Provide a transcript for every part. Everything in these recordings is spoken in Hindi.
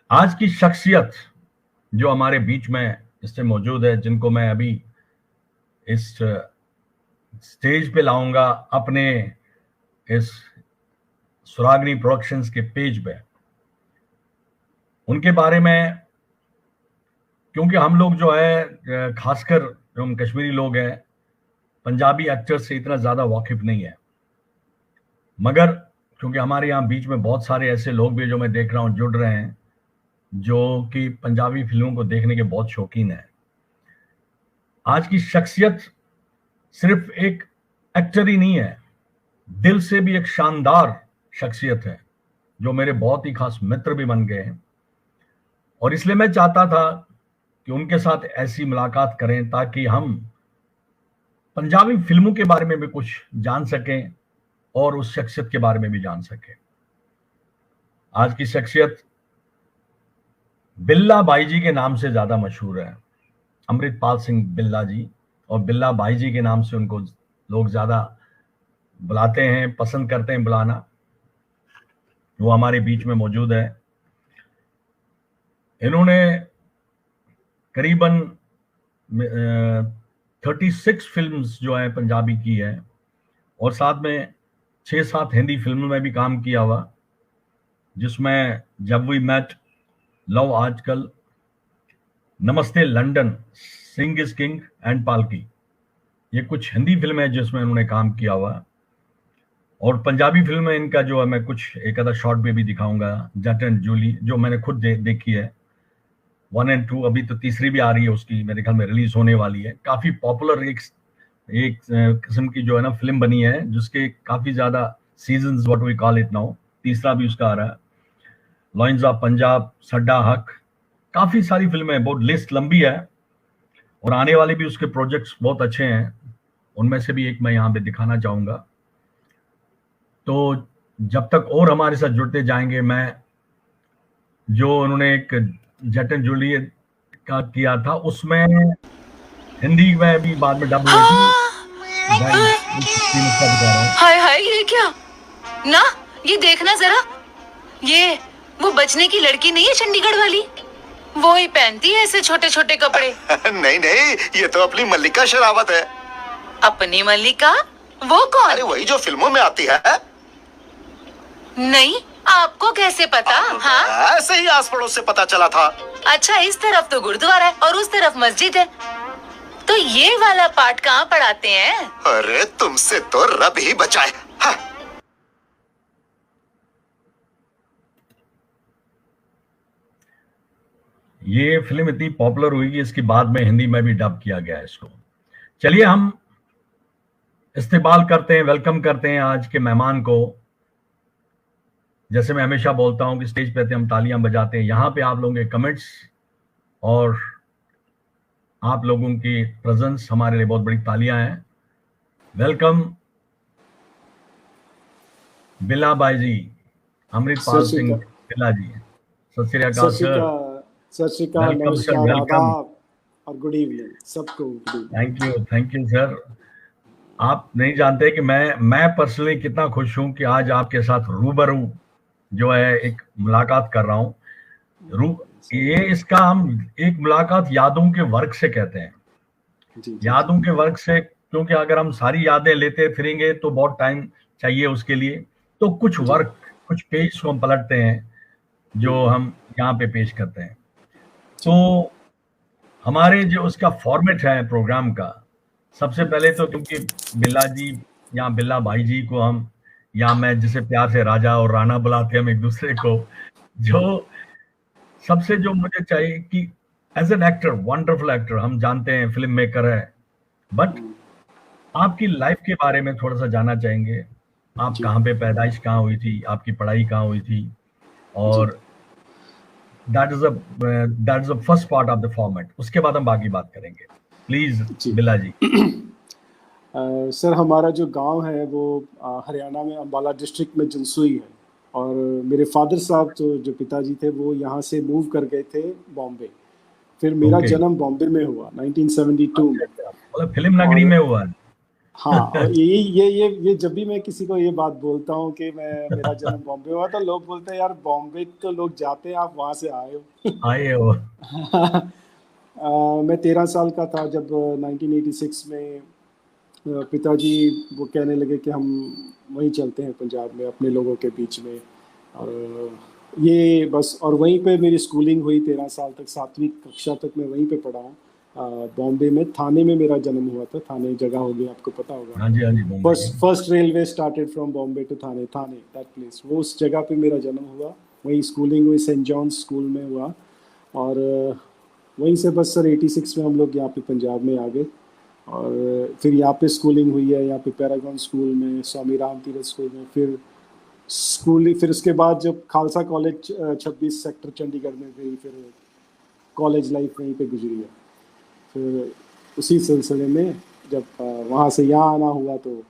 आज की शख्सियत जो हमारे बीच में इससे मौजूद है, जिनको मैं अभी इस स्टेज पे लाऊंगा अपने इस सुरागनी प्रोडक्शंस के पेज पे, उनके बारे में, क्योंकि हम लोग जो है खासकर जो हम कश्मीरी लोग हैं, पंजाबी एक्टर्स से इतना ज्यादा वाकिफ नहीं है, मगर क्योंकि हमारे यहाँ बीच में बहुत सारे ऐसे लोग भी जो मैं देख रहा हूँ जुड़ रहे हैं, जो कि पंजाबी फिल्मों को देखने के बहुत शौकीन हैं। आज की शख्सियत सिर्फ एक एक्टर ही नहीं है, दिल से भी एक शानदार शख्सियत है, जो मेरे बहुत ही खास मित्र भी बन गए हैं। और इसलिए मैं चाहता था कि उनके साथ ऐसी मुलाकात करें ताकि हम पंजाबी फिल्मों के बारे में भी कुछ जान सकें और उस शख्सियत के बारे में भी जान सकें। आज की शख्सियत बिल्ला भाई जी के नाम से ज्यादा मशहूर है, अमृतपाल सिंह बिल्ला जी, और बिल्ला भाई जी के नाम से उनको लोग ज्यादा बुलाते हैं, पसंद करते हैं बुलाना। वो हमारे बीच में मौजूद है। इन्होंने करीबन 36 फिल्म्स जो है पंजाबी की है, और साथ में 6-7 हिंदी फिल्मों में भी काम किया हुआ, जिसमें जब वी मेट, लव आजकल, नमस्ते London, Singh is king and पालकी, ये कुछ हिंदी फिल्म है जिसमें उन्होंने काम किया हुआ। और पंजाबी फिल्म में इनका जो है मैं कुछ एक आधा शॉर्ट भी दिखाऊंगा, जट एंड जूली, जो मैंने खुद देखी है 1 और 2, अभी तो तीसरी भी आ रही है उसकी, मेरे ख्याल में रिलीज होने वाली है। काफी पॉपुलर एक किस्म की जो है ना फिल्म बनी है, जिसके काफी ज्यादा seasons, what we call it now, तीसरा भी उसका आ रहा है। लॉयंस ऑफ पंजाब, सड्डा हक, काफी सारी फिल्में हैं, बहुत लिस्ट लंबी है, और आने वाले भी उसके प्रोजेक्ट्स बहुत अच्छे हैं। उनमें से भी एक मैं यहाँ पे दिखाना चाहूंगा। तो जब तक और हमारे साथ जुड़ते जाएंगे, मैं जो उन्होंने एक जट एंड जूलियट का किया था, उसमें हिंदी में भी बाद में डब हुई थी। हाय हाय, ये क्या ना, ये देखना जरा, ये वो बचने की लड़की नहीं है चंडीगढ़ वाली, वो ही पहनती है ऐसे छोटे छोटे कपड़े। नहीं नहीं, ये तो अपनी मल्लिका शेरावत है। अपनी मल्लिका? वो कौन? अरे वही जो फिल्मों में आती है। नहीं, आपको कैसे पता? हाँ, ऐसे ही आस पड़ोस से पता चला था। अच्छा, इस तरफ तो गुरुद्वारा है और उस तरफ मस्जिद है, तो ये वाला पाठ कहाँ पढ़ाते हैं? अरे तुमसे तो रब ही बचाए। हाँ। ये फिल्म इतनी पॉपुलर हुई कि इसके बाद में हिंदी में भी डब किया गया है इसको। चलिए हम इस्तेमाल करते हैं, वेलकम करते हैं आज के मेहमान को। जैसे मैं हमेशा बोलता हूं कि स्टेज पे हम तालियां बजाते हैं, यहाँ पे आप लोगों के कमेंट्स और आप लोगों की प्रेजेंस हमारे लिए बहुत बड़ी तालियां हैं। वेलकम बिल्ला भाई जी, अमृतपाल सिंह बिल्ला जी, सत श्री अकाल सर। सत श्री अकाल, नमस्कार, आदाब और गुड इवनिंग सबको। Thank you sir. आप नहीं जानते कि मैं पर्सनली कितना खुश हूं कि आज आपके साथ रूबरू जो है एक मुलाकात कर रहा हूं। ये इसका हम एक मुलाकात यादों के वर्ग से कहते हैं। यादों के वर्ग से, क्योंकि अगर हम सारी यादें लेते फिरेंगे तो बहुत टाइम चाहिए उसके लिए, तो कुछ वर्क, कुछ पेज को हम पलटते हैं जो हम यहाँ पे पेश करते हैं। तो हमारे जो उसका फॉर्मेट है प्रोग्राम का, सबसे पहले तो क्योंकि बिल्ला जी या बिल्ला भाई जी को हम, या मैं जिसे प्यार से राजा और राणा बुलाते हैं हम एक दूसरे को, जो सबसे जो मुझे चाहिए कि as an actor, wonderful actor, हम जानते हैं फिल्म मेकर है, बट आपकी लाइफ के बारे में थोड़ा सा जानना चाहेंगे। आप कहाँ पे पैदाइश कहाँ हुई थी, आपकी पढ़ाई कहाँ हुई थी, और that is the first part of the format. उसके बाद हम बाकी बात करेंगे। प्लीज बिल्ला जी। सर, हमारा जो गांव है वो हरियाणा में अंबाला डिस्ट्रिक्ट में जंसुई है, और मेरे फादर साहब तो जो पिताजी थे वो यहाँ से मूव कर गए थे बॉम्बे। फिर मेरा जन्म बॉम्बे में हुआ 1972 में। मतलब फिल्म नगरी में हुआ है। हाँ, और ये जब भी मैं किसी को ये बात बोलता हूँ कि मैं मेरा जन्म बॉम्बे हुआ, तो लोग बोलते हैं यार बॉम्बे तो लोग जाते हैं, आप वहां से आए हो। आए हो। मैं 13 साल का था जब 1986 में पिताजी वो कहने लगे कि हम वहीं चलते हैं पंजाब में अपने लोगों के बीच में। और ये बस, और वहीं पे मेरी स्कूलिंग हुई 13 साल तक, 7वीं कक्षा तक मैं वहीं पे पढ़ा हूँ। बॉम्बे में थाने में मेरा जन्म हुआ था। थाने जगह होगी, आपको पता होगा। हाँ जी, हाँ जी, मुंबई की। First railway started from Bombay to Thane, Thane that place, वो उस जगह पे मेरा जन्म हुआ। वहीं स्कूलिंग हुई, सेंट जॉन्स स्कूल में हुआ। और वहीं से बस सर 86 में हम लोग यहाँ पे पंजाब में आ गए। और फिर यहाँ पे स्कूलिंग हुई है, यहाँ पे पैरागॉन स्कूल में, स्वामी राम तीरथ स्कूल में। फिर उसके बाद जब खालसा कॉलेज 26 सेक्टर चंडीगढ़ में गई, फिर कॉलेज लाइफ वहीं पे गुजरी है। फिर उसी सिलसिले में जब वहाँ से यहाँ आना हुआ, तो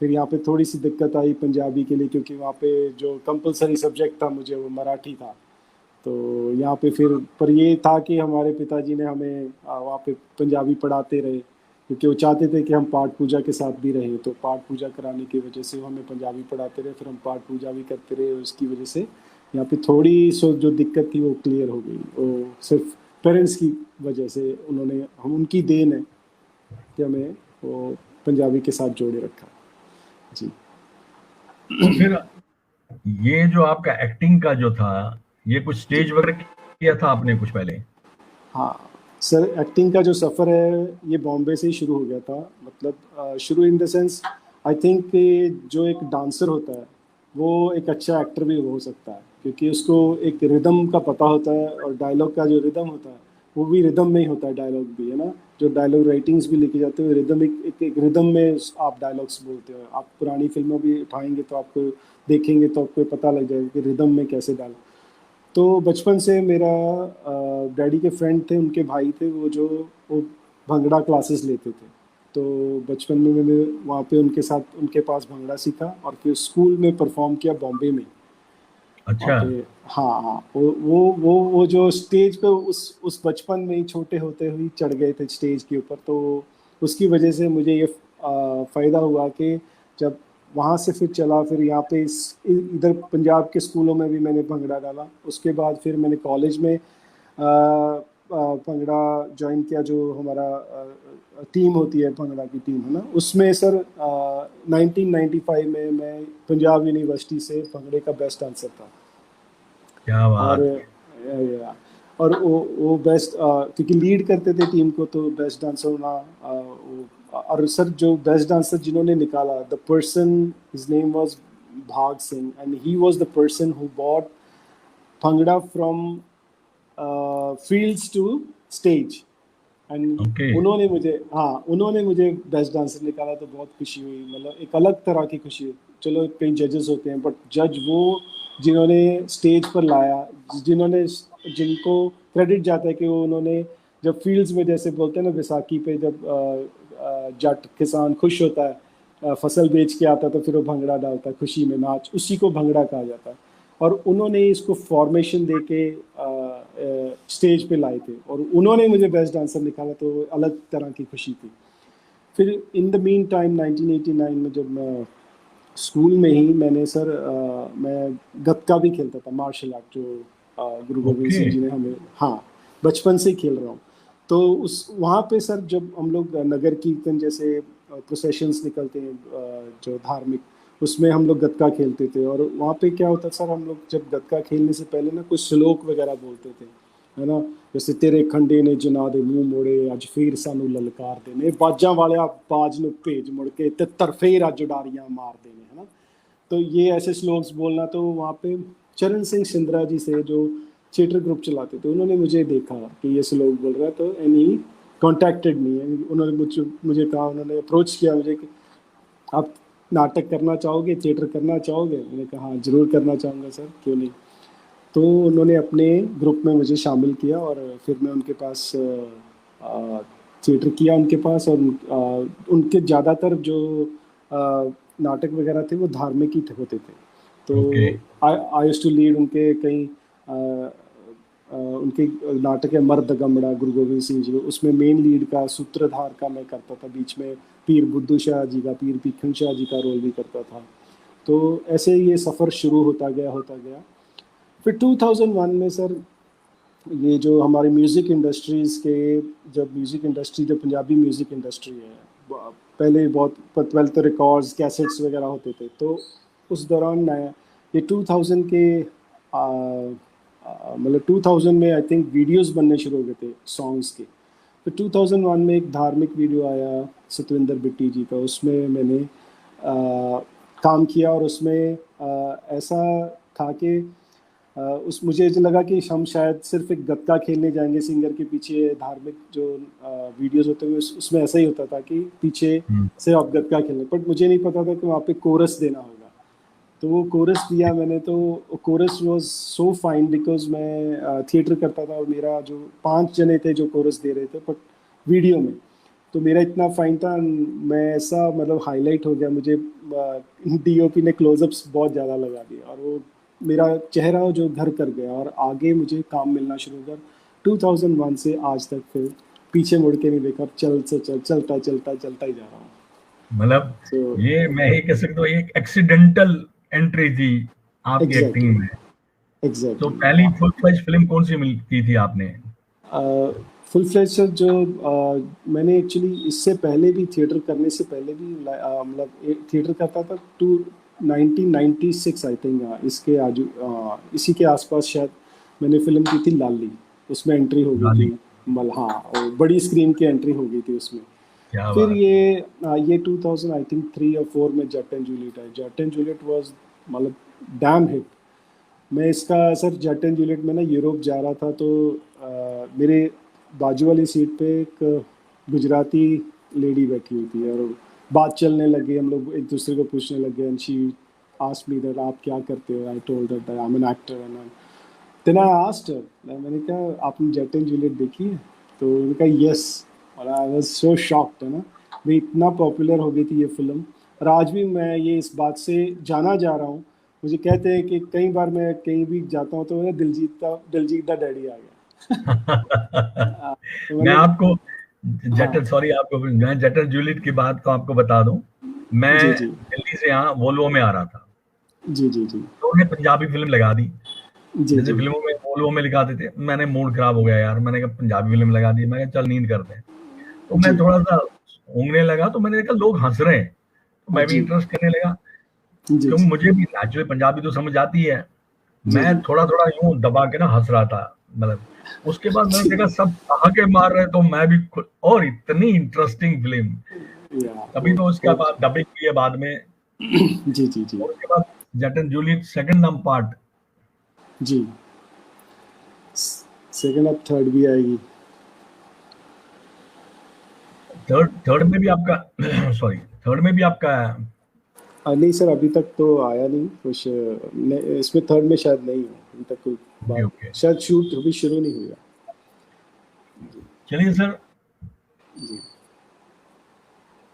फिर यहाँ पे थोड़ी सी दिक्कत आई पंजाबी के लिए, क्योंकि वहाँ पे जो कंपलसरी सब्जेक्ट था मुझे वो मराठी था। तो यहाँ पे फिर पर ये था कि हमारे पिताजी ने हमें वहाँ पे पंजाबी पढ़ाते रहे, क्योंकि वो चाहते थे कि हम पाठ पूजा के साथ भी रहें। तो पाठ पूजा कराने की वजह से वो हमें पंजाबी पढ़ाते रहे, फिर हम पाठ पूजा भी करते रहे। उसकी वजह से यहाँ पे थोड़ी सो जो दिक्कत थी वो क्लियर हो गई। वो सिर्फ पेरेंट्स की वजह से, उन्होंने, हम उनकी देन है कि हमें वो पंजाबी के साथ जोड़े रखा जी। तो फिर ये जो आपका एक्टिंग का जो था, ये कुछ स्टेज वगैरह किया था आपने कुछ पहले? हाँ सर, एक्टिंग का जो सफ़र है ये बॉम्बे से ही शुरू हो गया था। मतलब शुरू in the sense, I think कि जो एक डांसर होता है वो एक अच्छा एक्टर भी हो सकता है, क्योंकि उसको एक रिदम का पता होता है, और डायलॉग का जो रिदम होता है वो भी रिदम में ही होता है। डायलॉग भी है ना, जो डायलॉग राइटिंग्स भी लिखे जाते हैं रिदम, एक रिदम में आप डायलॉग्स बोलते हो। आप पुरानी फिल्मों भी उठाएंगे तो आपको देखेंगे तो आपको पता लग जाएगा कि रिदम में कैसे डाल। तो बचपन से मेरा डैडी के फ्रेंड थे, उनके भाई थे वो भंगड़ा क्लासेस लेते थे। तो बचपन में मैंने वहाँ पे उनके साथ, उनके पास भंगड़ा सीखा, और फिर स्कूल में परफॉर्म किया बॉम्बे में। वहाँ अच्छा। पे हाँ हाँ, वो जो स्टेज पे उस बचपन में ही छोटे होते हुए चढ़ गए थे स्टेज के ऊपर। तो उसकी वजह से मुझे ये फ़ायदा हुआ कि जब वहाँ से फिर चला, फिर यहाँ पे इधर पंजाब के स्कूलों में भी मैंने भंगड़ा डाला। उसके बाद फिर मैंने कॉलेज में भंगड़ा ज्वाइन किया, जो हमारा टीम होती है भंगड़ा की टीम, है ना। उसमें सर 1995 में मैं पंजाब यूनिवर्सिटी से भंगड़े का बेस्ट डांसर था। क्या और बात। और वो बेस्ट, क्योंकि लीड करते थे टीम को, तो बेस्ट डांसर होना। और सर जो बेस्ट डांसर जिन्होंने निकाला, the person, his name was Bhag Singh, and he was the person who bought bhangra from fields to stage. And okay. उन्होंने मुझे बेस्ट डांसर निकाला, तो बहुत खुशी हुई। मतलब एक अलग तरह की खुशी हुई। चलो कई जजेस होते हैं, बट जज वो जिन्होंने स्टेज पर लाया, जिनको क्रेडिट जाता है कि वो उन्होंने, जब फील्ड्स में जैसे बोलते हैं ना, बैसाखी पे जब जट किसान खुश होता है, फसल बेच के आता है, तो फिर वो भंगड़ा डालता है खुशी में, नाच, उसी को भंगड़ा कहा जाता है। और उन्होंने इसको फॉर्मेशन दे के स्टेज पे लाए थे, और उन्होंने मुझे बेस्ट डांसर निकाला, तो अलग तरह की खुशी थी। फिर इन द मीन टाइम 1989 में जब मैं स्कूल में ही, मैंने सर मैं गतका भी खेलता था, मार्शल आर्ट, जो गुरु गोविंद सिंह जी ने हमें, हाँ, बचपन से ही खेल रहा हूँ। तो वहाँ पे सर जब हम लोग नगर कीर्तन जैसे प्रोसेशंस निकलते हैं जो धार्मिक, उसमें हम लोग गतका खेलते थे। और वहाँ पे क्या होता सर, हम लोग जब गतका खेलने से पहले ना कुछ श्लोक वगैरह बोलते थे, है ना। जैसे तेरे खंडे ने जना दे मुँह मोड़े, अज फिर सानू ललकार देने, बाजा वाले बाज नू भेज मुड़ के, ते तरफेर अज उडारियां मार देने, है ना। तो ये ऐसे श्लोक्स बोलना। तो वहाँ पे चरण सिंह सिंधरा जी से, जो थिएटर ग्रुप चलाते थे, उन्होंने मुझे देखा कि ये श्लोक बोल रहा है, तो एंड ही कॉन्टैक्टेड मी। उन्होंने मुझे कहा, उन्होंने अप्रोच किया मुझे कि आप नाटक करना चाहोगे, थिएटर करना चाहोगे। मैंने कहा हाँ, ज़रूर करना चाहूँगा सर, क्यों नहीं। तो उन्होंने अपने ग्रुप में मुझे शामिल किया, और फिर मैं उनके पास थिएटर किया उनके पास। और उनके ज़्यादातर जो नाटक वगैरह थे वो धार्मिक ही होते थे। तो okay. I used to lead उनके कई उनके नाटक है मर्द गमड़ा गुरु गोविंद सिंह जी, उसमें मेन लीड का सूत्रधार का मैं करता था, बीच में पीर बुद्धू शाह जी का, पीर भिखन शाह जी का रोल भी करता था। तो ऐसे ये सफ़र शुरू होता गया। फिर 2001 में सर ये जो हमारी म्यूज़िक इंडस्ट्रीज़ के जब पंजाबी म्यूज़िक इंडस्ट्री है, पहले तो रिकॉर्ड्स कैसेट्स वगैरह होते थे, तो उस दौरान ये 2000 के मतलब 2000 में आई थिंक वीडियोस बनने शुरू हो गए थे सॉन्ग्स के। फिर 2001 में एक धार्मिक वीडियो आया सतविंदर बिट्टी जी का, उसमें मैंने काम किया, और उसमें ऐसा था कि मुझे लगा कि हम शायद सिर्फ एक गत्का खेलने जाएंगे सिंगर के पीछे। धार्मिक जो वीडियोस होते हैं उसमें ऐसा ही होता था कि पीछे से आप गत्का खेलने, बट मुझे नहीं पता था कि वहाँ पे कोरस देना होगा। तो वो कोरस दिया मैंने, तो chorus was so fine because मैं थिएटर करता था और मेरा जो 5 जने थे जो कोरस दे रहे थे, बट वीडियो में तो मेरा इतना फाइन था, मैं ऐसा मतलब हाईलाइट हो गया, मुझे डीओपी ने क्लोजअप्स बहुत ज़्यादा लगा दिए और वो मेरा चेहरा जो घर कर गया, और आगे मुझे काम मिलना शुरू कर 2001 से आज तक फिर पीछे मुड़ के नहीं देखा, चलता ही जा रहा हूँ। मतलब ये मैं ही कह सकता हूँ एक एक्सीडेंटल एंट्री थी आपकी एक्टिंग में। एग्जैक्टली। तो पहली फुल फ्लेज फिल्म कौन सी की थी आपने? फुल फ्लेज जो मैंने एक्चुअली इससे पहले भी थिएटर करने से पहले भी मतलब थिएटर करता था 1996 आई थिंक, इसके आजू इसी के आसपास शायद मैंने फिल्म की थी लाली, उसमें एंट्री हो गई थी, और बड़ी स्क्रीन की एंट्री हो गई थी उसमें। फिर ये 2000 आई थिंक 3 और 4 में जट एंड जूलियट है। जट एंड जूलियट वाज मतलब डैम हिट। मैं इसका सर जट एंड जूलियट में ना यूरोप जा रहा था, तो मेरे बाजू वाली सीट पे एक गुजराती लेडी बैठी हुई थी और बात चलने लगी, हम लोग एक दूसरे को पूछने लगे, and she asked me that आप क्या करते हो। I told that I am an actor and then I asked her, मैंने कहा आपने जट एंड जूलियट देखी है? तो उन्होंने कहा यस, और आई वाज सो शॉक्ड, है ना, भाई इतना पॉपुलर हो गई थी ये फिल्म। और आज भी मैं ये इस बात से जाना जा रहा हूँ, मुझे कहते हैं कि कई बार मैं कहीं भी जाता हूँ तो दिलजीत दा डैडी आ गया। मैं आपको जट एंड जूलियट की बात तो आपको बता दूं, मैं दिल्ली से यहाँ वोल्वो में आ रहा था। जी। तो उन्हें पंजाबी फिल्म लगा दी, जैसे फिल्मों में वोल्वो में लिखाते थे। मैंने मूड खराब हो गया यार, मैंने कहा पंजाबी फिल्म लगा दी, मैं चल नींद करते हैं। तो मैं थोड़ा सा ऊँगने लगा, तो मैंने देखा लोग हंस रहे हैं, तो मैं भी इंटरेस्ट करने लगा, क्योंकि मुझे भी नेचुरली पंजाबी तो समझ आती है। मैं थोड़ा यूं दबा के ना हंस रहा था, मतलब उसके बाद मैंने देखा सब ठहाके मार रहे, तो मैं भी और इतनी इंटरेस्टिंग फिल्म। तभी तो उसके बाद डबिंग की है बाद में। जी। और उसके बाद Jatt and Juliet second number part. जी, सेकंड अब थर्ड भी आएगी। थर्ड में भी आपका थर्ड में भी आपका नहीं सर, अभी तक तो आया नहीं कुछ, इसमें थर्ड में शायद नहीं है अभी तक कोई बात, शायद शूट अभी शुरू नहीं हुआ। चलिए सर,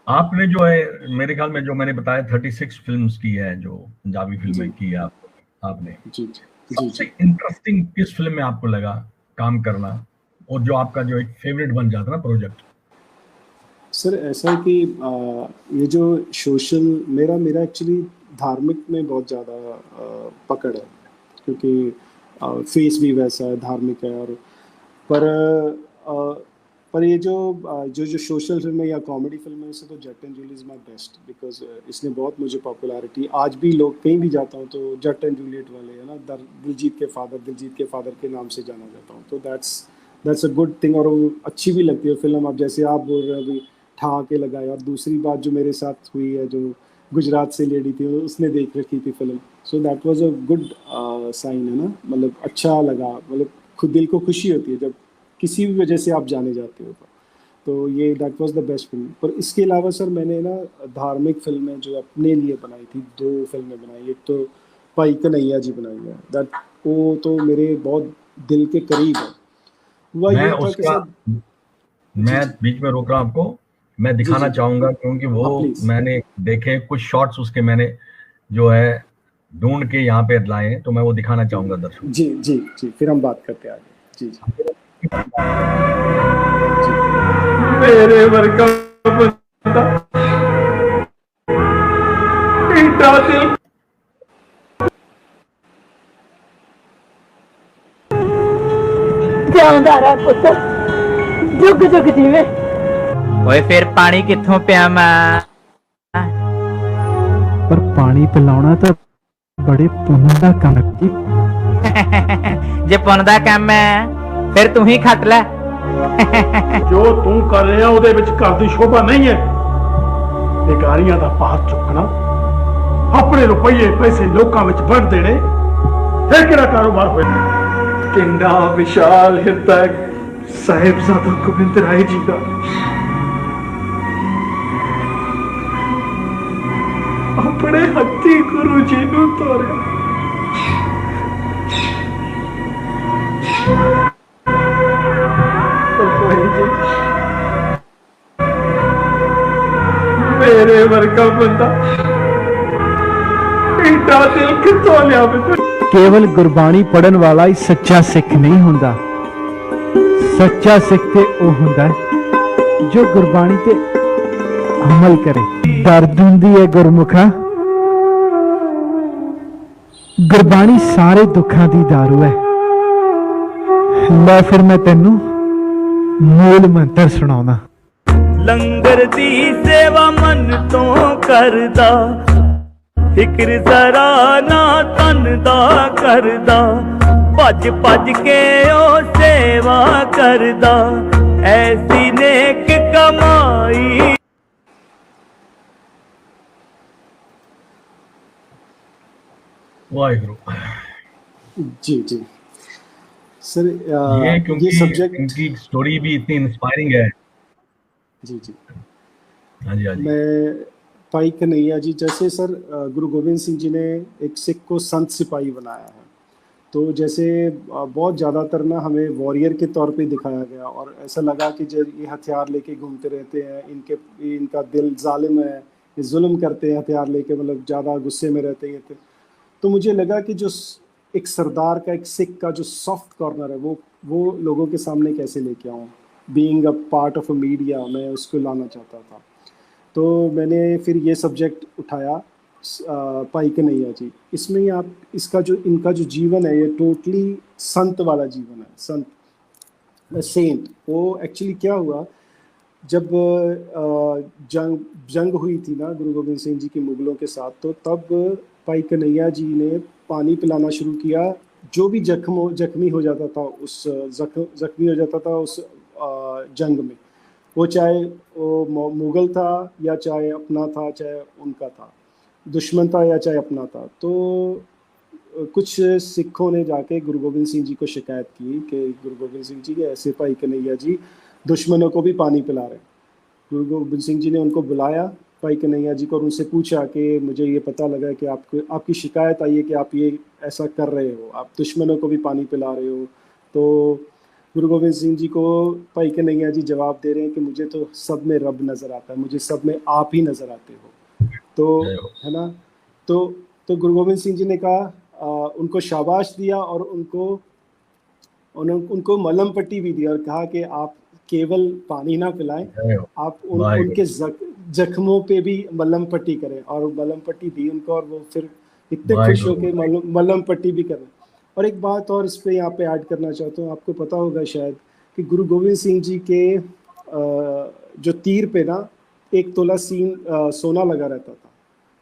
आपने जो है मेरे ख्याल में जो मैंने बताया 36 फिल्म्स की है, जो पंजाबी फिल्में की है आपने। जी। सबसे इंटरेस्टिंग किस फिल्म में आपको लगा काम करना, और जो आपका जो एक फेवरेट बन जाता ना प्रोजेक्ट? सर ऐसा है कि ये जो सोशल मेरा एक्चुअली धार्मिक में बहुत ज़्यादा पकड़ है, क्योंकि फेस भी वैसा है, धार्मिक है, और पर ये जो सोशल फिल्म है या कॉमेडी फिल्म है, इससे तो Jatt and Juliet is my best, because इसने बहुत मुझे पॉपुलैरिटी, आज भी लोग कहीं भी जाता हूँ तो जट एंड जूलियट वाले, है ना, दिलजीत के फादर के नाम से जाना जाता हूँ, तो दैट्स अ गुड थिंग, और वो अच्छी भी लगती है फिल्म। अब जैसे आप बोल रहे हैं अभी ठहाके लगाए, और दूसरी बात जो मेरे साथ हुई है, जो गुजरात से लेडी थी, उसने देख रखी थी film, so that was a good sign, है ना, मतलब अच्छा लगा, मतलब खुद दिल को खुशी होती है जब किसी भी वजह से आप जाने जाते हो, तो ये that was the best film. पर इसके अलावा सर मैंने ना धार्मिक फिल्में जो अपने लिए बनाई थी, 2 फिल्में बनाई। एक तो भाई कन्हैया जी बनाई है, दैट वो तो मेरे बहुत दिल के करीब है। मैं बीच में रोक रहा हूँ आपको, मैं दिखाना चाहूंगा, क्योंकि वो मैंने देखे कुछ शॉट्स उसके, मैंने जो है ढूंढ के यहाँ पे लाए, तो मैं वो दिखाना चाहूंगा दर्शकों। जी, फिर हम बात करते हैं आगे। जी जी मेरे वर्गा बंदा एडा दिल ਜਿਉਂਦਾ ਰਹਿ ਪੁੱਤ ਜੁਗ ਜੁਗ ਜੀਵੇ ਓਏ ਫਿਰ ਪਾਣੀ ਕਿੱਥੋਂ ਪਿਆਵਾਂ ਪਰ ਪਾਣੀ ਪਿਲਾਉਣਾ ਤਾਂ ਬੜੇ ਪੁੰਨ ਦਾ ਕੰਮ ਹੈ ਜੀ। ਜੇ ਪੁੰਨ ਦਾ ਕੰਮ ਹੈ ਫਿਰ ਤੂੰ ਹੀ ਖੱਟ ਲੈ ਜੋ ਤੂੰ ਕਰ ਰਿਹਾ ਉਹਦੇ ਵਿੱਚ ਘਰ ਦੀ ਸ਼ੋਭਾ ਨਹੀਂ ਹੈ। ਬੇਕਾਰੀਆਂ ਦਾ ਭਾਰ ਚੁੱਕਣਾ, ਆਪਣੇ ਰੁਪਈਏ ਪੈਸੇ ਲੋਕਾਂ ਵਿੱਚ ਵੰਡ ਦੇਣੇ, ਇਹ ਕਿਹੜਾ ਕਾਰੋਬਾਰ ਹੋਇਆ? ਕਿੰਨਾ ਵਿਸ਼ਾਲ ਹਿਰਦਾ ਸਾਹਿਬਜ਼ਾਦਾ ਗੋਬਿੰਦ ਰਾਏ ਜੀ ਦਾ। ਆਪਣੇ ਹੱਥੀ ਗੁਰੂ ਜੀ ਨੂੰ ਤੋਰਿਆ। मेरे वर्गा बंदा एडा दिल कितों लियावे? ਕੇਵਲ ਗੁਰਬਾਣੀ ਪੜਨ ਵਾਲਾ ਹੀ ਸੱਚਾ ਸਿੱਖ ਨਹੀਂ ਹੁੰਦਾ। ਸੱਚਾ ਸਿੱਖ ਤੇ ਉਹ ਹੁੰਦਾ ਹੈ ਜੋ ਗੁਰਬਾਣੀ ਤੇ ਅਮਲ ਕਰੇ। ਦਰਦ ਹੁੰਦੀ ਹੈ ਗੁਰਮੁਖਾ, ਗੁਰਬਾਣੀ ਸਾਰੇ ਦੁੱਖਾਂ ਦੀ ਦਾਰੂ ਹੈ। ਲੈ ਫਿਰ ਮੈਂ ਤੈਨੂੰ ਮੂਲ ਮੰਤਰ ਸੁਣਾਉਣਾ। ਲੰਗਰ ਦੀ ਸੇਵਾ ਮਨ ਤੋਂ ਕਰਦਾ, ਫਿਕਰ ਜ਼ਰਾ ਨਾ ਤਨ ਦਾ ਕਰਦਾ, ਭੱਜ ਭੱਜ ਕੇ ਉਹ ਸੇਵਾ ਕਰਦਾ, ਐਸੀ ਨੇਕ ਕਮਾਈ। वाहिगुरु। जी जी सर ये क्योंकि ये सब्जेक्ट इनकी स्टोरी भी इतनी इंस्पायरिंग है। जी जी हाँ जी हाँ जी। मैं भाई कन्हैया जी, जैसे सर गुरु गोविंद सिंह जी ने एक सिख को संत सिपाही बनाया है, तो जैसे बहुत ज़्यादातर ना हमें वॉरियर के तौर पे दिखाया गया और ऐसा लगा कि जब ये हथियार लेके घूमते रहते हैं, इनका दिल जालिम है, ये जुल्म करते हैं हथियार लेके, मतलब ज़्यादा गुस्से में रहते हैं। तो मुझे लगा कि जो एक सरदार का, एक सिख का जो सॉफ्ट कॉर्नर है वो लोगों के सामने कैसे लेके आऊँ। Being a part of a media मैं उसको लाना चाहता था, तो मैंने फिर ये सब्जेक्ट उठाया भाई कन्हैया जी। इसमें आप इनका जो जीवन है ये टोटली संत वाला जीवन है, संत सेंट। वो एक्चुअली क्या हुआ, जब जंग हुई थी ना गुरु गोविंद सिंह जी की मुगलों के साथ, तो तब भाई कन्हैया जी ने पानी पिलाना शुरू किया। जो भी जख्मी हो जाता था जख्मी हो जाता था उस जंग में, वो चाहे वो मुगल था या चाहे अपना था, चाहे उनका था, दुश्मन था या चाहे अपना था। तो कुछ सिखों ने जाके गुरु गोविंद सिंह जी को शिकायत की कि गुरु गोविंद सिंह जी के ऐसे भाई कन्हैया जी दुश्मनों को भी पानी पिला रहे। गुरु गोविंद सिंह जी ने उनको बुलाया भाई कन्हैया जी को और उनसे पूछा कि मुझे ये पता लगा कि आपकी शिकायत आई है कि आप ये ऐसा कर रहे हो, आप दुश्मनों को भी पानी पिला रहे हो। तो गुरु गोविंद सिंह जी को भाई कन्हैया जी जवाब दे रहे हैं कि मुझे तो सब में रब नज़र आता है, मुझे सब में आप ही नज़र आते हो। तो है ना, तो गुरु गोविंद सिंह जी ने कहा, उनको शाबाश दिया और उनको मलहम पट्टी भी दी और कहा कि आप केवल पानी ना पिलाएं, आप उनके जख्मों पे भी मलहम पट्टी करें। और मलहम पट्टी दी उनको और वो फिर इतने खुश होकर मलहम पट्टी भी करें। और एक बात और इस पे यहाँ पे ऐड करना चाहता हूँ, आपको पता होगा शायद कि गुरु गोविंद सिंह जी के जो तीर पे ना 1 तोला सोना लगा रहता था।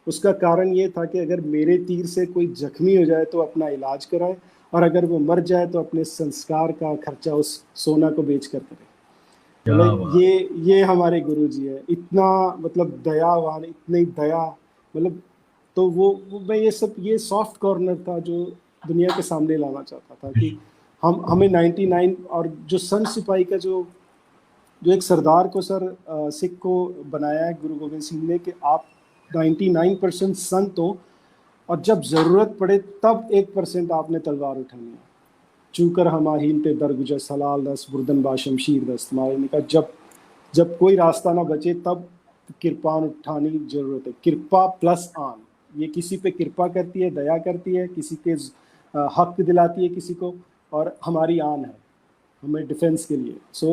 उसका कारण ये था कि अगर मेरे तीर से कोई जख्मी हो जाए तो अपना इलाज कराए, और अगर वो मर जाए तो अपने संस्कार का खर्चा उस सोना को बेच कर करे। मतलब ये हमारे गुरु जी है, इतना मतलब दयावान, इतनी दया, मतलब तो वो मैं ये सॉफ्ट कॉर्नर था जो दुनिया के सामने लाना चाहता था कि हमें 99 और जो संत सिपाही का जो एक सरदार को सर सिख को बनाया है गुरु गोविंद सिंह ने कि आप 99% संत हो और जब ज़रूरत पड़े तब 1% आपने तलवार उठानी है। चूकर हमाहीन पे दरगुजर सलाल दस बुर्दन बाशम शीर दस्त। हमारे ने कहा जब कोई रास्ता ना बचे तब कृपान उठानी जरूरत है। कृपा प्लस आन, ये किसी पे कृपा करती है, दया करती है, किसी के हक दिलाती है किसी को, और हमारी आन है हमें डिफेंस के लिए। सो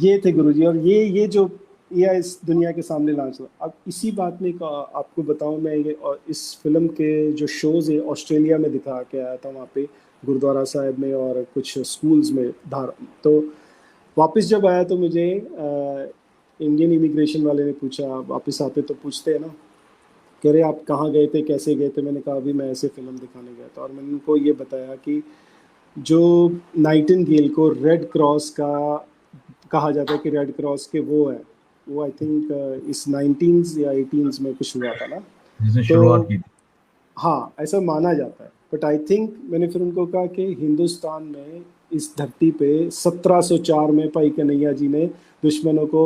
ये थे गुरुजी, और ये जो ये इस दुनिया के सामने लॉन्च हुआ। अब इसी बात में आपको बताऊं, मैं ये और इस फिल्म के जो शोज़ है ऑस्ट्रेलिया में दिखा के आया था, वहाँ पे गुरुद्वारा साहिब में और कुछ स्कूल्स में तो वापस जब आया तो मुझे इंडियन इमिग्रेशन वाले ने पूछा, वापस आते तो पूछते हैं ना, कह रहे आप कहाँ गए थे, कैसे गए थे। मैंने कहा अभी मैं ऐसे फिल्म दिखाने गया था, और मैंने उनको ये बताया कि जो नाइटिंगेल को रेड क्रॉस का कहा जाता है कि रेड क्रॉस के वो है, वो आई थिंक इस 19s या 18s में कुछ हुआ था ना, जिसने शुरुआत की थी। हाँ, ऐसा माना जाता है। बट आई थिंक मैंने फिर उनको कहा कि हिंदुस्तान में इस धरती पे 1704 में भाई कन्हैया जी ने दुश्मनों को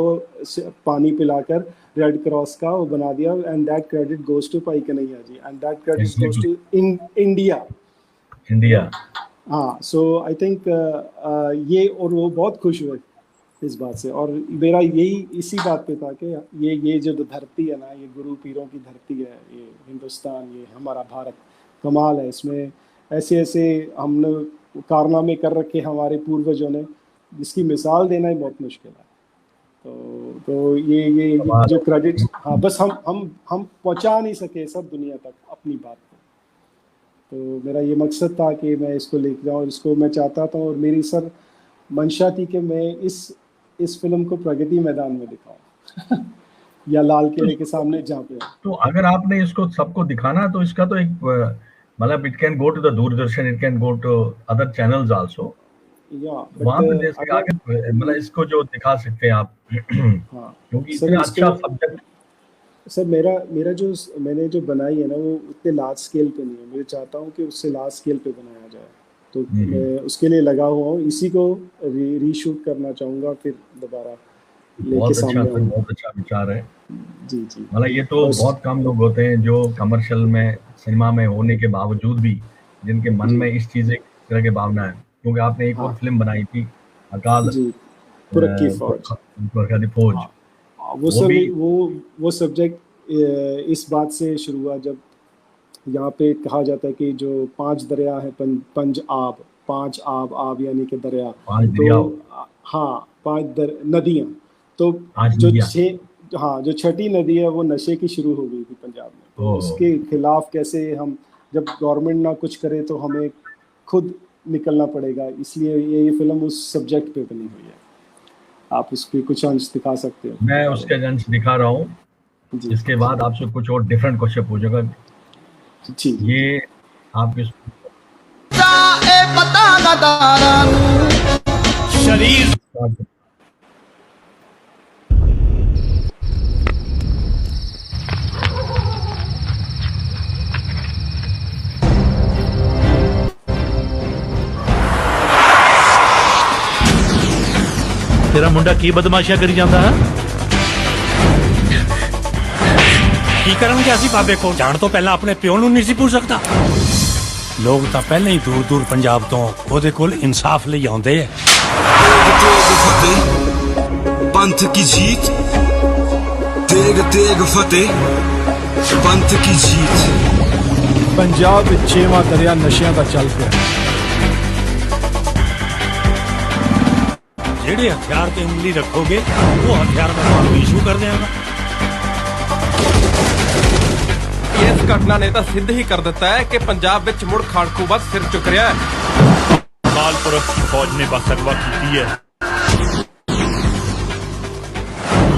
पानी पिलाकर रेड क्रॉस का वो बना दिया, and that credit goes to भाई Kanhaiya ji, and that credit goes to India. हाँ, सो आई थिंक ये, और वो बहुत खुश हुए इस बात से, और मेरा यही इसी बात पे था कि ये जो धरती है ना, ये गुरु पीरों की धरती है, ये हिंदुस्तान, ये हमारा भारत कमाल है। इसमें ऐसे ऐसे हमने कारनामे कर रखे हमारे पूर्वजों ने, जिसकी मिसाल देना ही बहुत मुश्किल है। तो ये जो क्रेडिट, हाँ, बस हम पहुंचा नहीं सके सब दुनिया तक अपनी बात को। तो मेरा ये मकसद था कि मैं इसको लेके जाऊँ, इसको मैं चाहता था, और मेरी सर मंशा थी कि मैं इस फिल्म को प्रगति मैदान में दिखाऊं या लाल किले के सामने जहाँ पे। तो अगर आपने इसको सबको दिखाना, तो इसका तो एक मतलब it can go to the Doordarshan, it can go to other channels also, वहाँ पे जैसे आगे मतलब इसको जो दिखा सकते हैं आप। हाँ, क्योंकि इतना अच्छा सब्जेक्ट। सर मेरा जो मैंने जो बनाई है ना, वो उतने लार्ज स्केल पे नहीं है। मैं चाहता हूँ कि उससे लार्ज स्केल पे बनाया जाए, तो मैं उसके लिए लगा हुआ हूँ। इसी को रीशूट करना चाहूँगा, फिर दोबारा लेके सामने। बहुत अच्छा विचार है जी। मतलब ये तो बहुत कम लोग होते हैं जो कमर्शियल में, सिनेमा में होने के बावजूद भी, जिनके मन में इस चीज़ एक तरह की भावना है। क्योंकि आपने एक और फिल्म बनाई थी, अकाल पुरख की फौज। वो सब्जेक्ट इस बात से शुरू हुआ, जब यहाँ पे कहा जाता है कि जो 5 दरिया है, पांच आब यानी कि दरिया, तो हाँ 5 नदियाँ, तो जो छठी नदी है वो नशे की शुरू हो गई थी पंजाब में। तो उसके खिलाफ कैसे हम, जब गवर्नमेंट ना कुछ करे तो हमें खुद निकलना पड़ेगा, इसलिए ये फिल्म उस सब्जेक्ट पे बनी हुई है। आप उसके कुछ अंश दिखा सकते हो। मैं उसके अंश दिखा रहा हूँ, इसके बाद आपसे कुछ और डिफरेंट क्वेश्चन पूछूंगा। ये आपके शरीर तेरा मुंडा की बदमाशियां करी जाता है? की करन ਗਿਆ ਸੀ ਬਾਬੇ ਕੋਲ? ਜਾਣ ਤੋਂ ਪਹਿਲਾਂ ਆਪਣੇ ਪਿਓ ਨੂੰ ਨਹੀਂ ਸੀ ਪੁੱਛ ਸਕਦਾ? ਲੋਕ ਤਾਂ ਪਹਿਲਾਂ ਹੀ ਦੂਰ ਦੂਰ ਪੰਜਾਬ ਤੋਂ ਉਹਦੇ ਕੋਲ ਇਨਸਾਫ ਲਈ ਆਉਂਦੇ ਐ। पंथ की जीत, तेग तेग फतेह, पंथ की जीत। पंजाब ਵਿੱਚ 6ਵਾਂ ਦਰਿਆ ਨਸ਼ਿਆਂ ਦਾ ਚੱਲ ਪਿਆ। ਜਿਹੜੇ ਹਥਿਆਰ ਤੇ ਉਂਗਲੀ ਰੱਖੋਗੇ ਉਹ ਹਥਿਆਰ ਮੈਂ ਤੁਹਾਨੂੰ ਇਸ਼ੂ ਕਰ ਦਿਆਂਗਾ। ਇਸ ਘਟਨਾ ਨੇ ਤਾਂ ਸਿੱਧ ਹੀ ਕਰ ਦਿੱਤਾ ਹੈ ਕਿ ਪੰਜਾਬ ਵਿੱਚ ਮੁੜ ਖਾੜਕੂਬਾ ਸਿਰ ਚੁੱਕ ਰਿਹਾ ਹੈ। ਕਾਲਪੁਰਖ ਦੀ ਫੌਜ ਨੇ ਬਸ ਅਗਵਾ ਕੀਤੀ ਹੈ।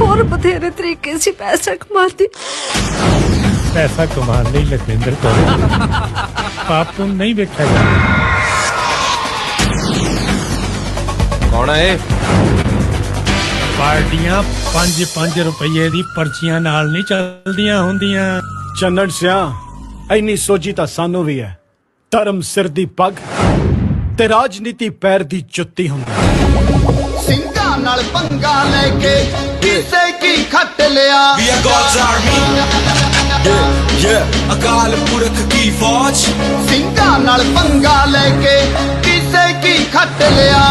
और बथेरे तरीके से पैसा कमाती। पैसा कमाने ਲਈ ਲਖਵਿੰਦਰ ਕੌਰ ਪਾਪ ਤੋਂ ਨਹੀਂ ਵੇਖਿਆ ਜਾਂਦਾ। ਕੌਣ ਹੈ? ਪਾਰਟੀਆਂ 5-5 ਰੁਪਏ ਦੀ ਪਰਚੀਆਂ ਨਾਲ ਨਹੀਂ ਚੱਲਦੀਆਂ ਹੁੰਦੀਆਂ। ਚੰਨਣ ਸਿਆ, ਇੰਨੀ ਸੋਝੀ ਤਾਂ ਸਾਨੂੰ ਵੀ ਹੈ। ਧਰਮ ਸਿਰ ਦੀ ਪੱਗ ਤੇ ਰਾਜਨੀਤੀ ਪੈਰ ਦੀ ਜੁੱਤੀ ਹੁੰਦੀ। ਸਿੰਘਾਂ ਨਾਲ ਪੰਗਾ ਲੈ ਕੇ ਕਿਸੇ ਕੀ ਖੱਟ ਲਿਆ। We are God's army, yeah, Akal Purakh ਕੀ ਫੌਜ। ਸਿੰਘਾਂ ਨਾਲ ਪੰਗਾ ਲੈ ਕੇ ਕਿਸੇ ਕੀ ਖੱਟ ਲਿਆ।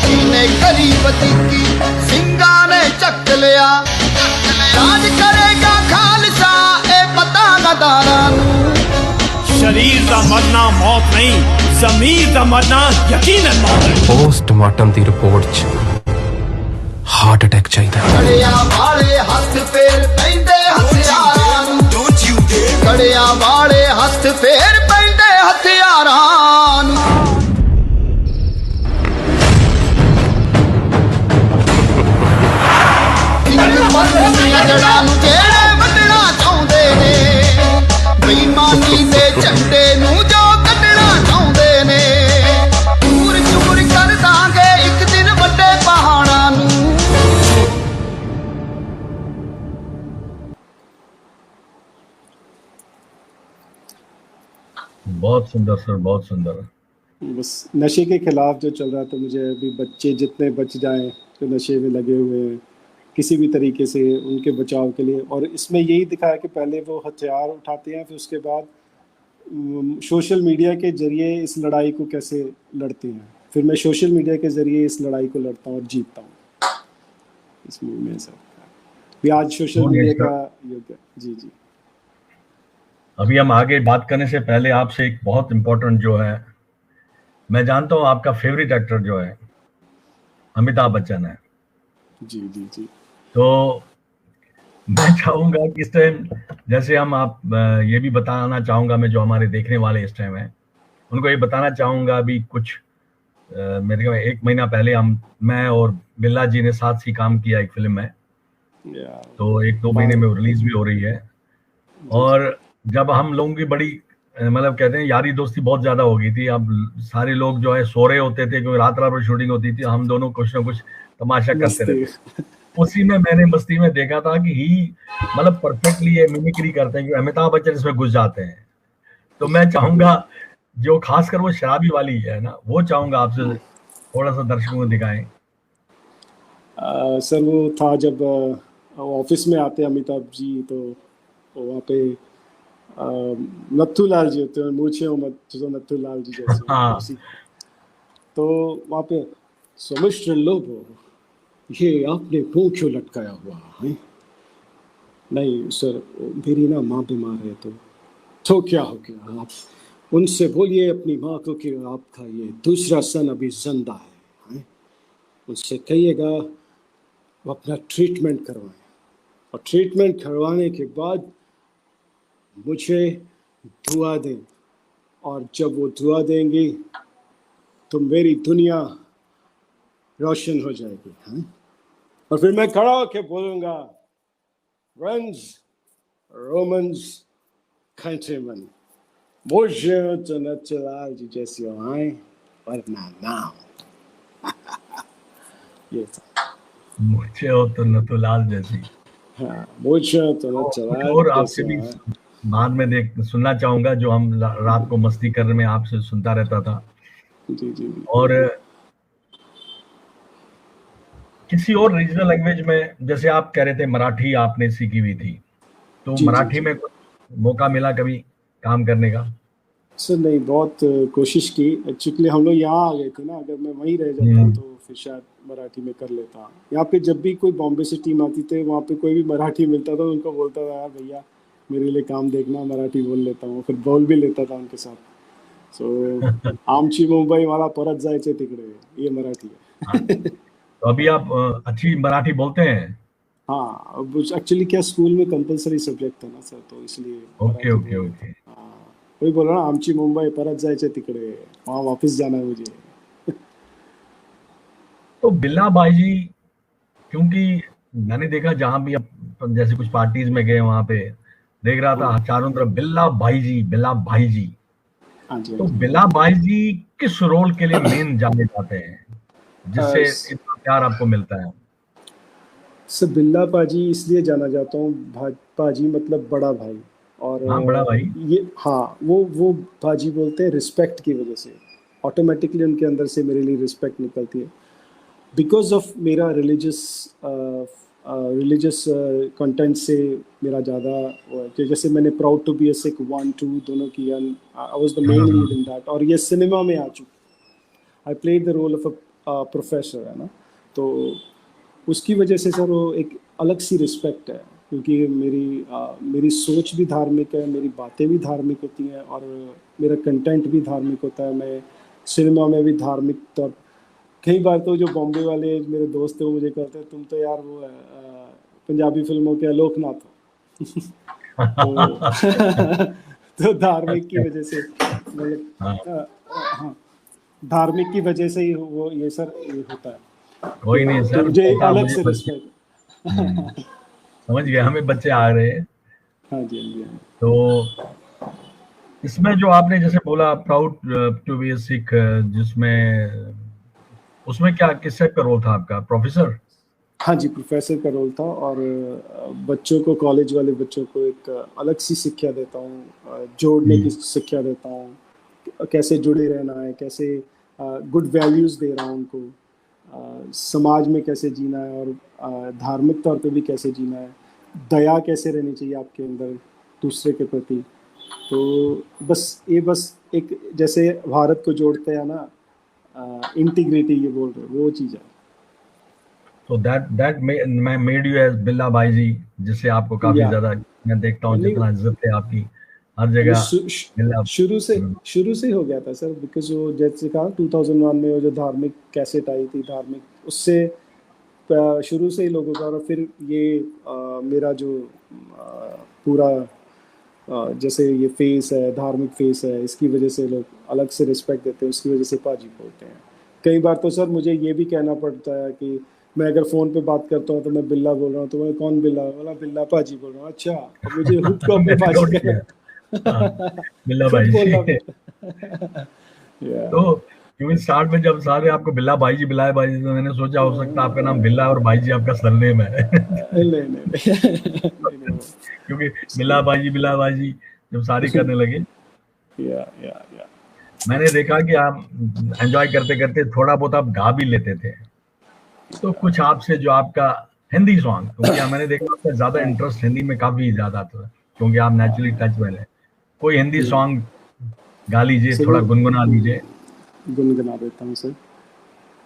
ਜਿਹਨੇ ਗਰੀਬ ਦੀ ਸਿੰਘਾਂ ਨੇ ਚੱਕ ਲਿਆ। ਰਾਜ ਕਰੇਗਾ ਖਾਲਸਾ, ਇਹ ਪਤਾ ਗਦਾਰਾਂ ਨੂੰ। शरीर का मरना मौत नहीं, ਜ਼ਮੀਰ ਦਾ ਮਰਨਾ ਯਕੀਨਨ ਮੌਤ ਹੈ। ਪੋਸਟਮਾਰਟਮ ਦੀ ਰਿਪੋਰਟ 'ਚ ਹਾਰਟ ਅਟੈਕ ਚਾਹੀਦਾ। ਕੜਿਆਂ ਵਾਲੇ ਹੱਥ ਫੇਰ ਪੈਂਦੇ ਹਥਿਆਰਾਂ ਨੂੰ, ਕੜਿਆਂ ਵਾਲੇ ਹੱਥ ਫੇਰ ਪੈਂਦੇ ਹਥਿਆਰਾਂ ਨੂੰ। ਜੜਾਂ ਨੂੰ ਜਿਹੜੇ ਵੱਢਣਾ ਚਾਹੁੰਦੇ ਨੇ, ਬੇਈਮਾਨੀ ਦੇ ਝੰਡੇ ਨੂੰ ਜੋ ਕੱਢਣਾ ਚਾਹੁੰਦੇ ਨੇ, ਚੂਰ ਚੂਰ ਕਰ ਦਾਂਗੇ ਇੱਕ ਦਿਨ ਵੱਡੇ ਪਹਾੜਾਂ ਨੂੰ। बहुत सुंदर सर, बहुत सुंदर। बस नशे के खिलाफ जो चल रहा था, मुझे अभी बच्चे जितने बच जाएं जो नशे में लगे हुए हैं किसी भी तरीके से, उनके बचाव के लिए। और इसमें यही दिखाया कि पहले वो हथियार उठाते हैं, फिर उसके बाद सोशल मीडिया के ज़रिए इस लड़ाई को कैसे लड़ते हैं। फिर मैं सोशल मीडिया के ज़रिए इस लड़ाई को लड़ता हूँ और जीतता हूँ इस मूवी में। सब भी आज सोशल मीडिया का युग है। जी जी। अभी हम आगे बात करने से पहले आपसे एक बहुत इम्पोर्टेंट जो है, मैं जानता हूँ आपका फेवरेट एक्टर जो है अमिताभ बच्चन है। जी जी जी। तो मैं चाहूँगा कि इस टाइम जैसे हम आप ये भी बताना चाहूँगा, मैं जो हमारे देखने वाले इस टाइम है उनको ये बताना चाहूँगा, अभी कुछ मेरे को 1 महीना पहले मैं और बिल्ला जी ने साथ ही काम किया एक फिल्म में, तो 1-2 महीने में रिलीज भी हो रही है। और जब हम लोगों की बड़ी मतलब कहते हैं यारी दोस्ती बहुत ज्यादा हो गई थी। अब सारे लोग जो है सो रहे होते थे क्योंकि रात रात भर शूटिंग होती थी, हम दोनों कुछ ना कुछ तमाशा करते रहते। उसी में मैंने मस्ती में देखा था कि ही मतलब परफेक्टली ये मिमिक्री करते हैं कि अमिताभ बच्चन इसमें घुस जाते हैं। तो मैं चाहूंगा जो खासकर वो शराबी वाली है ना, वो चाहूंगा आपसे थोड़ा सा दर्शकों को दिखाएं। सर वो था जब ऑफिस में आते अमिताभ जी, तो वहाँ पे नत्थू लाल जी होते हैं, मूछे जो नत्थू लाल जी जैसे। हाँ। तो वहाँ पे मिस्टर लोबो, ये आपने मुंह क्यों लटकाया हुआ है? नहीं सर, मेरी ना माँ बीमार है। तो क्या हो गया? आप उनसे बोलिए अपनी माँ को कि आपका ये दूसरा सन अभी जिंदा है। उनसे कहिएगा वो अपना ट्रीटमेंट करवाएं, और ट्रीटमेंट करवाने के बाद मुझे दुआ दें, और जब वो दुआ देंगी तो मेरी दुनिया रोशन हो जाएगी। हाँ? और फिर मैं खड़ा होकर बोलूँगा, फ्रेंड्स, रोमन्स, कंट्रीमैन, मुझे तो नटलाल जी जैसी आए वरना ना। ये था। मुझे हो तो नथुलाल जैसी। हाँ, मुझे तो नटलाल। और आपसे भी बाद में सुनना चाहूंगा, जो हम रात को मस्ती करने में आपसे सुनता रहता था। जी जी। और किसी और रीजनल लैंग्वेज में, जैसे आप कह रहे थे मराठी आपने सीखी हुई थी, तो मराठी में मौका मिला कभी काम करने का? सर नहीं, बहुत कोशिश की। एक्चुअली हम लोग यहाँ आ गए थे ना, अगर मैं वहीं रह जाता तो फिर शायद मराठी में कर लेता। यहाँ पे जब भी कोई बॉम्बे से टीम आती थी, वहाँ पे कोई भी मराठी मिलता था, उनको बोलता था यार भैया मेरे लिए काम देखना, मराठी बोल लेता हूँ। फिर बोल भी लेता था उनके साथ। सो आमची मुंबई मला परत जायचे तिकडे, ये मराठी है। तो अभी आप अच्छी मराठी बोलते हैं? हाँ, अब एक्चुअली क्या स्कूल में कंपलसरी सब्जेक्ट था ना सर, तो इसलिए। Okay okay okay. वही बोल रहा ना, आमची मुंबई परत जायचे तिकडे, वहाँ वापस जाना है मुझे। तो बिल्ला भाई जी, क्योंकि मैंने देखा जहाँ भी अब जैसे कुछ पार्टीज में गए वहाँ पे देख रहा था चारों तरफ बिल्ला भाई जी, बिल्ला भाई जी। तो बिल्ला भाई जी किस रोल के लिए मेन जाने जाते हैं जिससे इतना प्यार आपको मिलता है? सर बिल्ला पाजी इसलिए जाना जाता हूँ, पाजी मतलब बड़ा भाई। और हाँ, बड़ा भाई। ये हाँ, वो पाजी बोलते हैं रिस्पेक्ट की वजह से। ऑटोमेटिकली उनके अंदर से मेरे लिए रिस्पेक्ट निकलती है, बिकॉज ऑफ मेरा रिलीजियस कंटेंट से मेरा ज़्यादा, जैसे मैंने proud to be a Sikh 1-2 दोनों की, I was the main lead in that. और ये सिनेमा में आ चुकी, I played the role of a professor, है ना। तो उसकी वजह से सर वो एक अलग सी रिस्पेक्ट है। क्योंकि मेरी सोच भी धार्मिक है, मेरी बातें भी धार्मिक होती हैं और मेरा कंटेंट भी धार्मिक होता है। मैं सिनेमा में भी धार्मिक तौर, कई बार तो जो बॉम्बे वाले मेरे दोस्त हैं वो मुझे कहते हैं तुम तो यार वो है पंजाबी फिल्मों के आलोकनाथ हो। तो धार्मिक की वजह से मतलब हाँ, धार्मिक की वजह से ही वो ये सर ये होता है। कोई नहीं सर, मुझे पता अलग मुझे से बच्चे रिस्पेक्ट। समझ गए, हमें बच्चे आ रहे हैं। हाँ जी, हाँ जी, हाँ। तो इसमें जो आपने जैसे बोला प्राउड टू बी सिख, जिसमें उसमें क्या किस टाइप का रोल था आपका, प्रोफेसर? हाँ जी, प्रोफेसर का रोल था और बच्चों को, कॉलेज वाले बच्चों को एक अलग सी शिक्षा देता हूँ, जोड़ने की शिक्षा देता हूँ, कैसे जुड़े रहना है, कैसे गुड वैल्यूज़ दे रहा हूँ उनको, समाज में कैसे जीना है और धार्मिक तौर पे भी कैसे जीना है, दया कैसे रहनी चाहिए आपके अंदर दूसरे के प्रति। तो बस एक जैसे भारत को जोड़ते हैं ना, इंटीग्रिटी ये बोल रहे वो चीज़ है। तो दैट मेड यू एज बिल्ला भाई जी, जिससे आपको काफी ज्यादा मैं देखता हूँ जितना इज्जत है आपकी हर जगह। शुरू से हो गया था सर, बिकॉज वो जैसे कहा 2001 में वो जो धार्मिक कैसेट आई थी धार्मिक, उससे शुरू से ही लोगों का, और फिर ये मेरा जो पूरा जैसे ये फेस है, धार्मिक फेस है, इसकी वजह से लोग अलग से रिस्पेक्ट देते हैं, उसकी वजह से पाजी बोलते हैं। कई बार तो सर मुझे ये भी कहना पड़ता है कि मैं अगर फ़ोन पे बात करता हूँ तो मैं बिल्ला बोल रहा हूँ, तो मैं कौन बिल्ला, बोला बिल्ला पाजी बोल रहा हूँ। अच्छा, अब मुझे खुद को अपने पाजी कहना बिल्ला भाई तो क्योंकि स्टार्ट में जब सारे आपको बिल्ला भाई जी तो मैंने सोचा हो सकता है आपका नाम बिल्ला और भाई जी आपका सरनेम है। नहीं क्योंकि बिल्ला भाई जी जब सारी करने लगे, मैंने देखा कि आप एंजॉय करते करते थोड़ा बहुत आप गा भी लेते थे। तो कुछ आपसे जो आपका हिंदी सॉन्ग, क्योंकि मैंने देखा आपका ज्यादा इंटरेस्ट हिंदी में काफी ज्यादा था, क्योंकि आप नेचुरली टच वाले, कोई हिंदी सॉन्ग गा लीजिए, थोड़ा गुनगुना लीजिए। गुनगुना देता हूँ सर।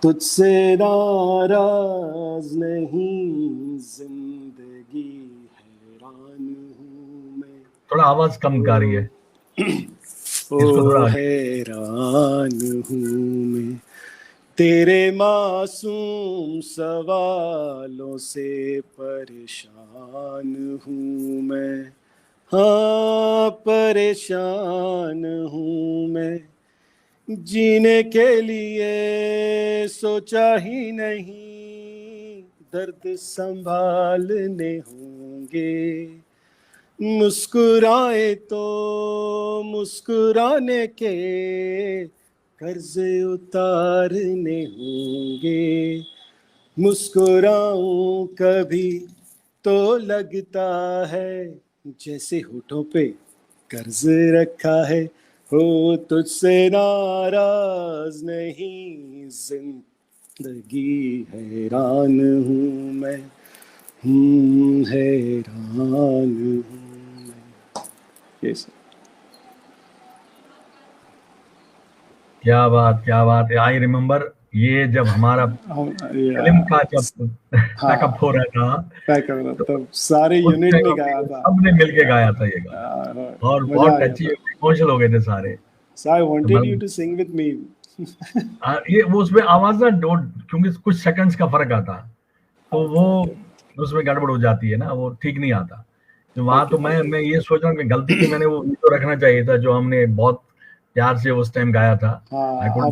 तुझसे नाराज नहीं जिंदगी हैरान हूँ मैं, थोड़ा आवाज कम गा रही है। ओ हैरान हूँ मैं तेरे मासूम सवालों से परेशान हूँ मैं, हाँ परेशान हूँ मैं, जीने के लिए सोचा ही नहीं, दर्द संभालने होंगे, मुस्कुराए तो मुस्कुराने के कर्ज उतारने होंगे, मुस्कुराऊं कभी तो लगता है जैसे होठों पे कर्ज रखा है, हो तुझसे नाराज नहीं जिंदगी हैरान हूँ मैं, हैरान हूँ मैं। yes. क्या बात है। आई रिमेम्बर ये जब हमारा फिल्म का जब पैकअप हो रहा था तब सारे यूनिट में गाया था, सबने मिलके गाया था ये गाना, और बहुत अच्छी इमोशनल हो गए थे सारे। So I wanted you to sing with me. ये वो उसमें आवाज ना क्योंकि कुछ सेकंड्स का फर्क आता, तो वो उसमें गड़बड़ हो जाती है ना, वो ठीक नहीं आता। तो वहाँ तो मैं ये सोच रहा हूँ कि गलती की मैंने वो तो रखना चाहिए था जो हमने बहुत प्यार से उस टाइम गाया था।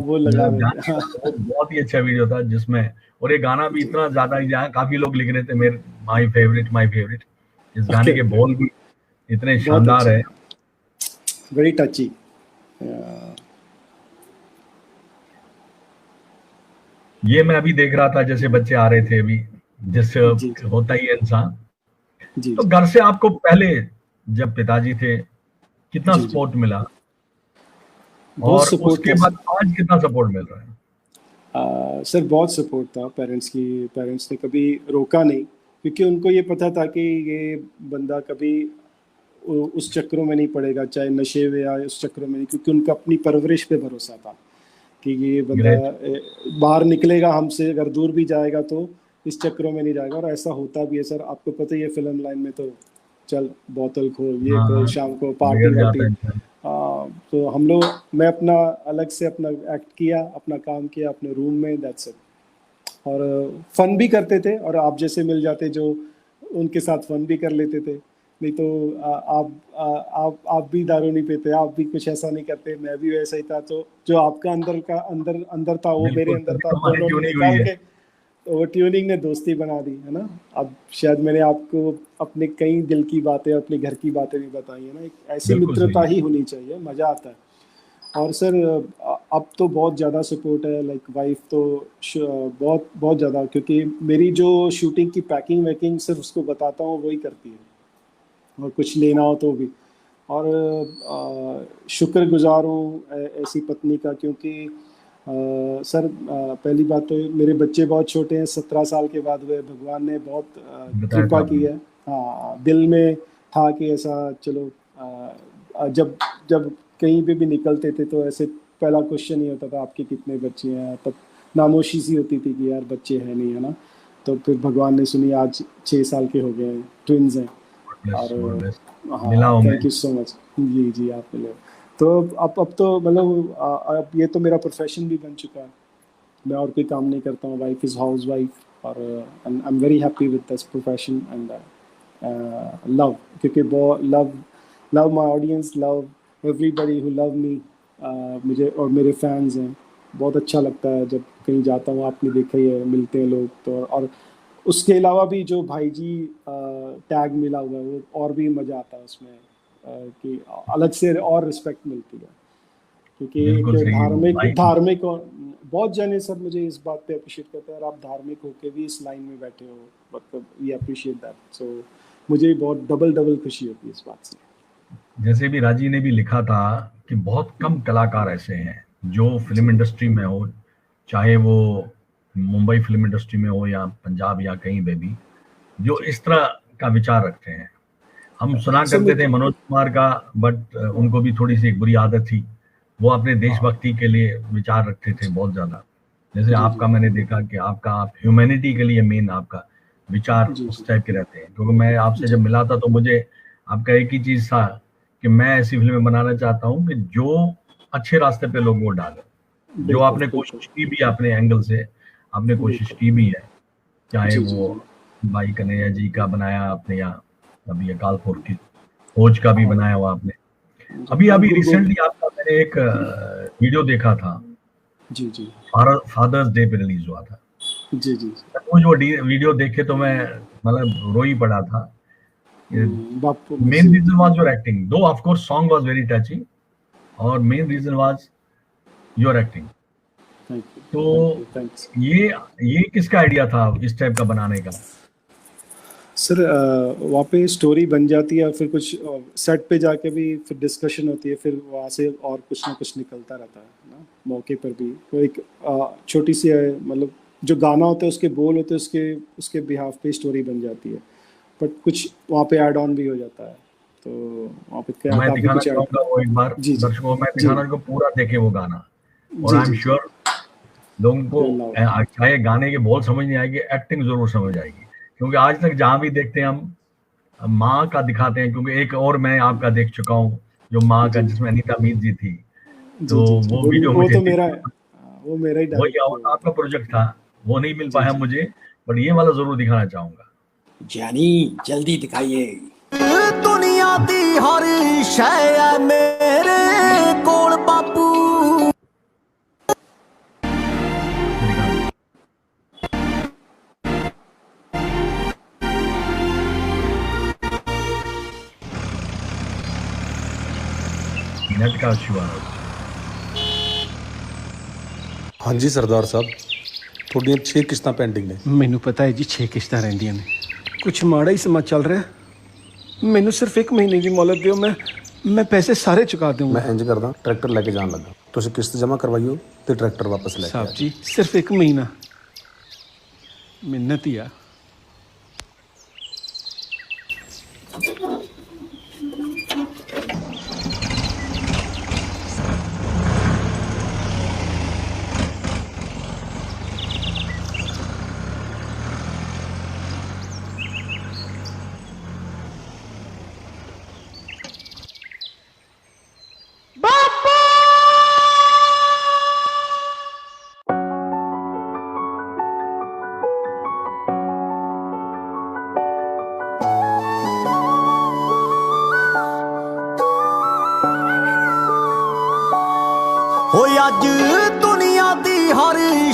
वो लगा वो बहुत ही अच्छा वीडियो था जिसमें, और ये गाना भी इतना ज्यादा, यहाँ काफी लोग लिख रहे थे मेरे माय फेवरेट। इस गाने के बोल भी इतने शानदार है, वेरी टची। ये मैं अभी देख रहा था, जैसे बच्चे आ रहे थे अभी, जिससे होता ही है इंसान। तो घर से आपको पहले जब पिताजी थे कितना सपोर्ट मिला, और उसके बाद आज कितना सपोर्ट मिल रहा है? सर बहुत सपोर्ट था पेरेंट्स ने कभी रोका नहीं, क्योंकि उनको ये पता था कि ये बंदा कभी उस चक्रों में नहीं पड़ेगा, चाहे नशे में या उस चक्रों में नहीं, क्योंकि उनका अपनी परवरिश पे भरोसा था कि ये बंदा बाहर निकलेगा हमसे, अगर दूर भी जाएगा तो इस चक्रों में नहीं जाएगा। और ऐसा होता भी है सर, आपको पता ही है फिल्म लाइन में तो चल बोतल खोल, ये हाँ, खोल, शाम को पार्टी बिगड़ जाता वार्टी। है इंसान। तो हम लोग, मैं अपना अलग से अपना एक्ट किया, अपना काम किया अपने रूम में, दैट्स इट। और फन भी करते थे, और आप जैसे मिल जाते जो उनके साथ फन भी कर लेते थे। नहीं तो आप भी दारू नहीं पीते, आप भी कुछ ऐसा नहीं करते, मैं भी वैसा ही था। तो जो आपका अंदर था वो मेरे बिल्कुल, अंदर तभी था, तो हमारी दोनों ट्यूनिंग निकाल हुई है। के तो वो ट्यूनिंग ने दोस्ती बना दी, है ना। अब शायद मैंने आपको अपने कई दिल की बातें, अपने घर की बातें भी बताई है ना। एक ऐसी बिल्कुल सही मित्रता है। ही होनी चाहिए, मज़ा आता है। और सर अब तो बहुत ज़्यादा सपोर्ट है, लाइक वाइफ तो बहुत बहुत ज़्यादा, क्योंकि मेरी जो शूटिंग की पैकिंग वैकिंग सिर्फ उसको बताता हूँ वही करती है, और कुछ लेना हो तो भी। और शुक्रगुजार हूँ ऐसी पत्नी का, क्योंकि सर पहली बात तो मेरे बच्चे बहुत छोटे हैं, 17 साल के बाद हुए। भगवान ने बहुत बताया था कृपा की आपने। है। हाँ, दिल में था कि ऐसा चलो, जब जब कहीं पे भी निकलते थे तो ऐसे पहला क्वेश्चन ही होता था आपके कितने बच्चे हैं, तब नामोशी सी होती थी कि यार बच्चे हैं नहीं, है ना। तो फिर भगवान ने सुनी, आज 6 साल के हो गए, ट्विंस हैं। और मिला हाँ, हूँ मैं। Thank you so much. जी जी, आप मिले। तो अब तो मतलब अब ये तो मेरा प्रोफेशन भी बन चुका है, मैं और कोई काम नहीं करता हूँ, वाइफ इज़ हाउस वाइफ। और I am very happy with this profession and love, क्योंकि love my audience, love everybody who love me. मुझे और मेरे फैंस हैं, बहुत अच्छा लगता है जब कहीं जाता हूँ, आपने देखा ही है, मिलते हैं लोग तो। और उसके अलावा भी जो भाई जी टैग मिला हुआ है वो और भी मज़ा आता है उसमें, कि अलग से और रिस्पेक्ट मिलती है, क्योंकि बिल्कुल एक सही है भाई। धार्मिक और बहुत जने सर मुझे इस बात पे अप्रिशिएट करते हैं, और आप धार्मिक होके भी इस लाइन में बैठे हो, मतलब वी अप्रिशिएट दैट। सो मुझे बहुत डबल खुशी होती है इस बात से। जैसे भी राजी ने भी लिखा था कि बहुत कम कलाकार ऐसे हैं जो फिल्म इंडस्ट्री में हो, चाहे वो मुंबई फिल्म इंडस्ट्री में हो या पंजाब या कहीं पे भी, जो इस तरह का विचार रखते हैं। हम सुना करते थे मनोज कुमार का, बट उनको भी थोड़ी सी एक बुरी आदत थी, वो अपने देशभक्ति के लिए विचार रखते थे बहुत ज्यादा। जैसे आपका मैंने देखा कि आपका आप ह्यूमैनिटी के लिए मेन आपका विचार उस टाइप के रहते हैं। क्योंकि मैं आपसे जब मिला था तो मुझे आपका एक ही चीज था कि मैं ऐसी फिल्में बनाना चाहता हूँ कि जो अच्छे रास्ते पे लोगों को डाले, जो आपने कोशिश की भी अपने एंगल से, आपने कोशिश की भी है, चाहे वो भाई कन्हैया जी का बनाया आपने, या अभी अकालपुर की खोज का भी बनाया हुआ आपने। अभी रिसेंटली आपका मैंने एक वीडियो देखा था, जी जी, फादर्स डे पे रिलीज हुआ था। जी जी, वो जो वीडियो देखे तो मैं मतलब रो ही पड़ा था। Main reason was your acting, though of course song was very touching, और main reason was your acting. तो ये किसका आइडिया था इस टाइप का बनाने का? सर वहाँ पे स्टोरी बन जाती है, फिर कुछ सेट पे जाके भी फिर डिस्कशन होती है, फिर वहाँ से और कुछ ना कुछ निकलता रहता है ना, मौके पर भी। तो एक छोटी सी मतलब जो गाना होता है उसके बोल होते हैं, उसके बिहाफ पे स्टोरी बन जाती है, बट कुछ वहाँ पे ऐड ऑन भी हो जाता है। तो वहाँ पे क्या मैं दिखाना चाहूँगा वो एक बार दर्शकों, मैं दिखाना को पूरा देखे वो गाना, और आई एम श्योर लोगों को चाहे गाने के बोल समझ नहीं आएगी, एक्टिंग जरूर समझ आएगी। क्योंकि आज तक जहाँ भी देखते हैं हम माँ का दिखाते हैं, क्योंकि एक और मैं आपका देख चुका हूँ जो माँ का, जिसमें अनीता मीत जी थी, तो वो वीडियो मुझे तो मेरा ही आपका प्रोजेक्ट था, वो नहीं मिल पाया मुझे, बट ये वाला जरूर दिखाना चाहूंगा। जानी जल्दी दिखाइए। दुनिया दी हर शय मेरे कोल बापू, नेट का इशू। हाँ जी सरदार साहब, थोड़ियां 6 किश्तां पेंडिंग ने। ਮੈਨੂੰ ਪਤਾ ਹੈ ਜੀ 6 ਕਿਸ਼ਤਾਂ ਰਹਿੰਦੀਆਂ ਨੇ। ਕੁਛ ਮਾੜਾ ਹੀ ਸਮਾਂ ਚੱਲ ਰਿਹਾ, ਮੈਨੂੰ ਸਿਰਫ 1 ਮਹੀਨੇ ਦੀ ਮੌਲਤ ਦਿਓ, ਮੈਂ ਪੈਸੇ ਸਾਰੇ ਚੁਕਾ ਦੂੰਗਾ। ਮੈਂ ਇੰਜ ਕਰਦਾ, ਟਰੈਕਟਰ ਲੈ ਕੇ ਜਾਣ ਲੱਗਾ, ਤੁਸੀਂ ਕਿਸ਼ਤ ਜਮ੍ਹਾਂ ਕਰਵਾਈਓ ਤੇ ਟਰੈਕਟਰ ਵਾਪਸ ਲੈ ਕੇ ਆਓ। ਸਾਹਿਬ ਜੀ ਸਿਰਫ 1 ਮਹੀਨਾ ਮਿਹਨਤ ਹੀ ਆ।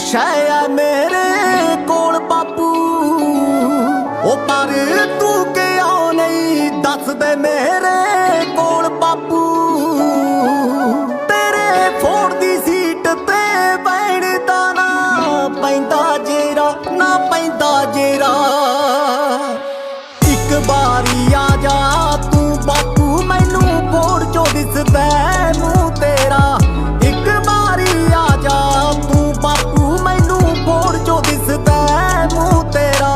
शै है मेरे कोल बापू ओ पर तू क्या नहीं दस दे मेरे कोल बापू तेरे फोड़ दी सीट ते बैठदा ना पैंदा जेरा ना पैंदा जेरा एक बारी आ जा तू बापू मैनू फोड़ चो दिसदा मूंह तेरा एक बारी आ जा तू बापू मैनू फोड़ चो दिसदा मूंह तेरा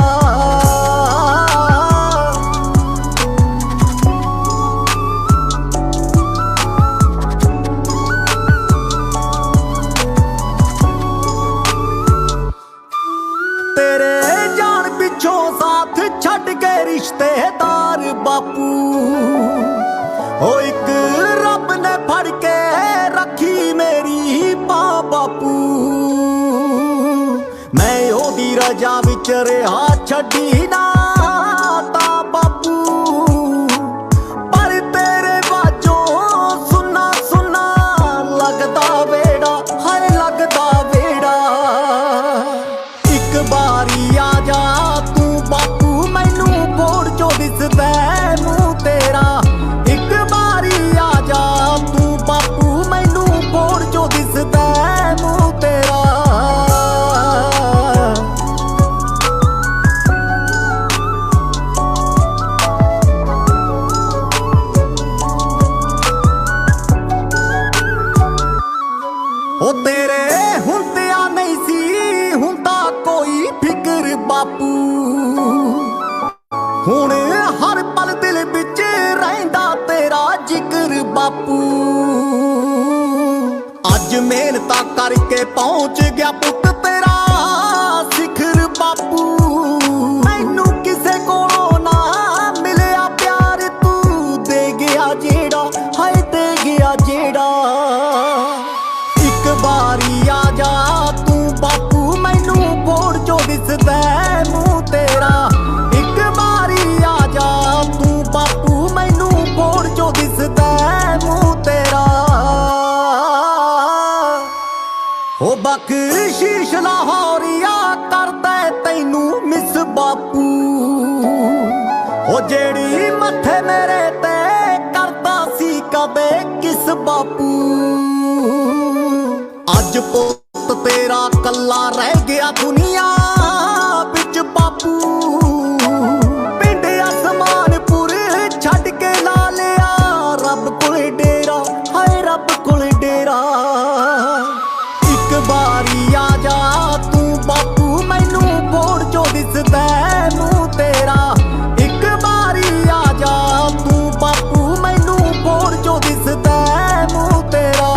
तेरे जान पिछों साथ छड़ के रिश्तेदार बापू ओ एक रब ने फड़ के रखी मेरी मां बापू मैं ओदी रजा विच रहा छड़ी ना ता बापू पर तेरे बाजों सुना सुना लगदा वेड़ा हाय लगदा वेड़ा एक बारी आ जा तू बापू मैनू फोड़ चो दिसदा मूंह तेरा एक बारी आ जा तू बापू मैनू फोड़ चो दिसदा मूंह तेरा ओ तेरे हुंदिया नहीं सी हुंदा कोई फिक्र बापू हुण हर पल दिल विच रहिंदा तेरा जिक्र बापू अज मेहनतां करके पहुंच गया पुत तेरा सिखर बापू मैनू किसे कोलों ना मिलिया प्यार तू दे गया जेड़ा हाय दे गया जेड़ा एक बारी आ जा तू बापू मैनू फोड़ चो दिसदा मूंह तेरा एक बारी आ जा तू बापू मैनू फोड़ चो दिसदा मूंह तेरा ओ बख्शीश लाहौरिया करदा तैनू मिस बापू ओ जेड़ी मथे मेरे ते करदा सी कदे किस बापू अज पुत तेरा कल्ला रह गया दुनिया बिच बापू पिंड आसमानपुर छड़ के ला लिया रब कोल डेरा हाय रब कोल डेरा एक बारी आ जा तू बापू मैनू फोड़ चो दिसदा मूंह तेरा एक बारी आ जा तू बापू मैनू फोड़ चो दिसदा मूंह तेरा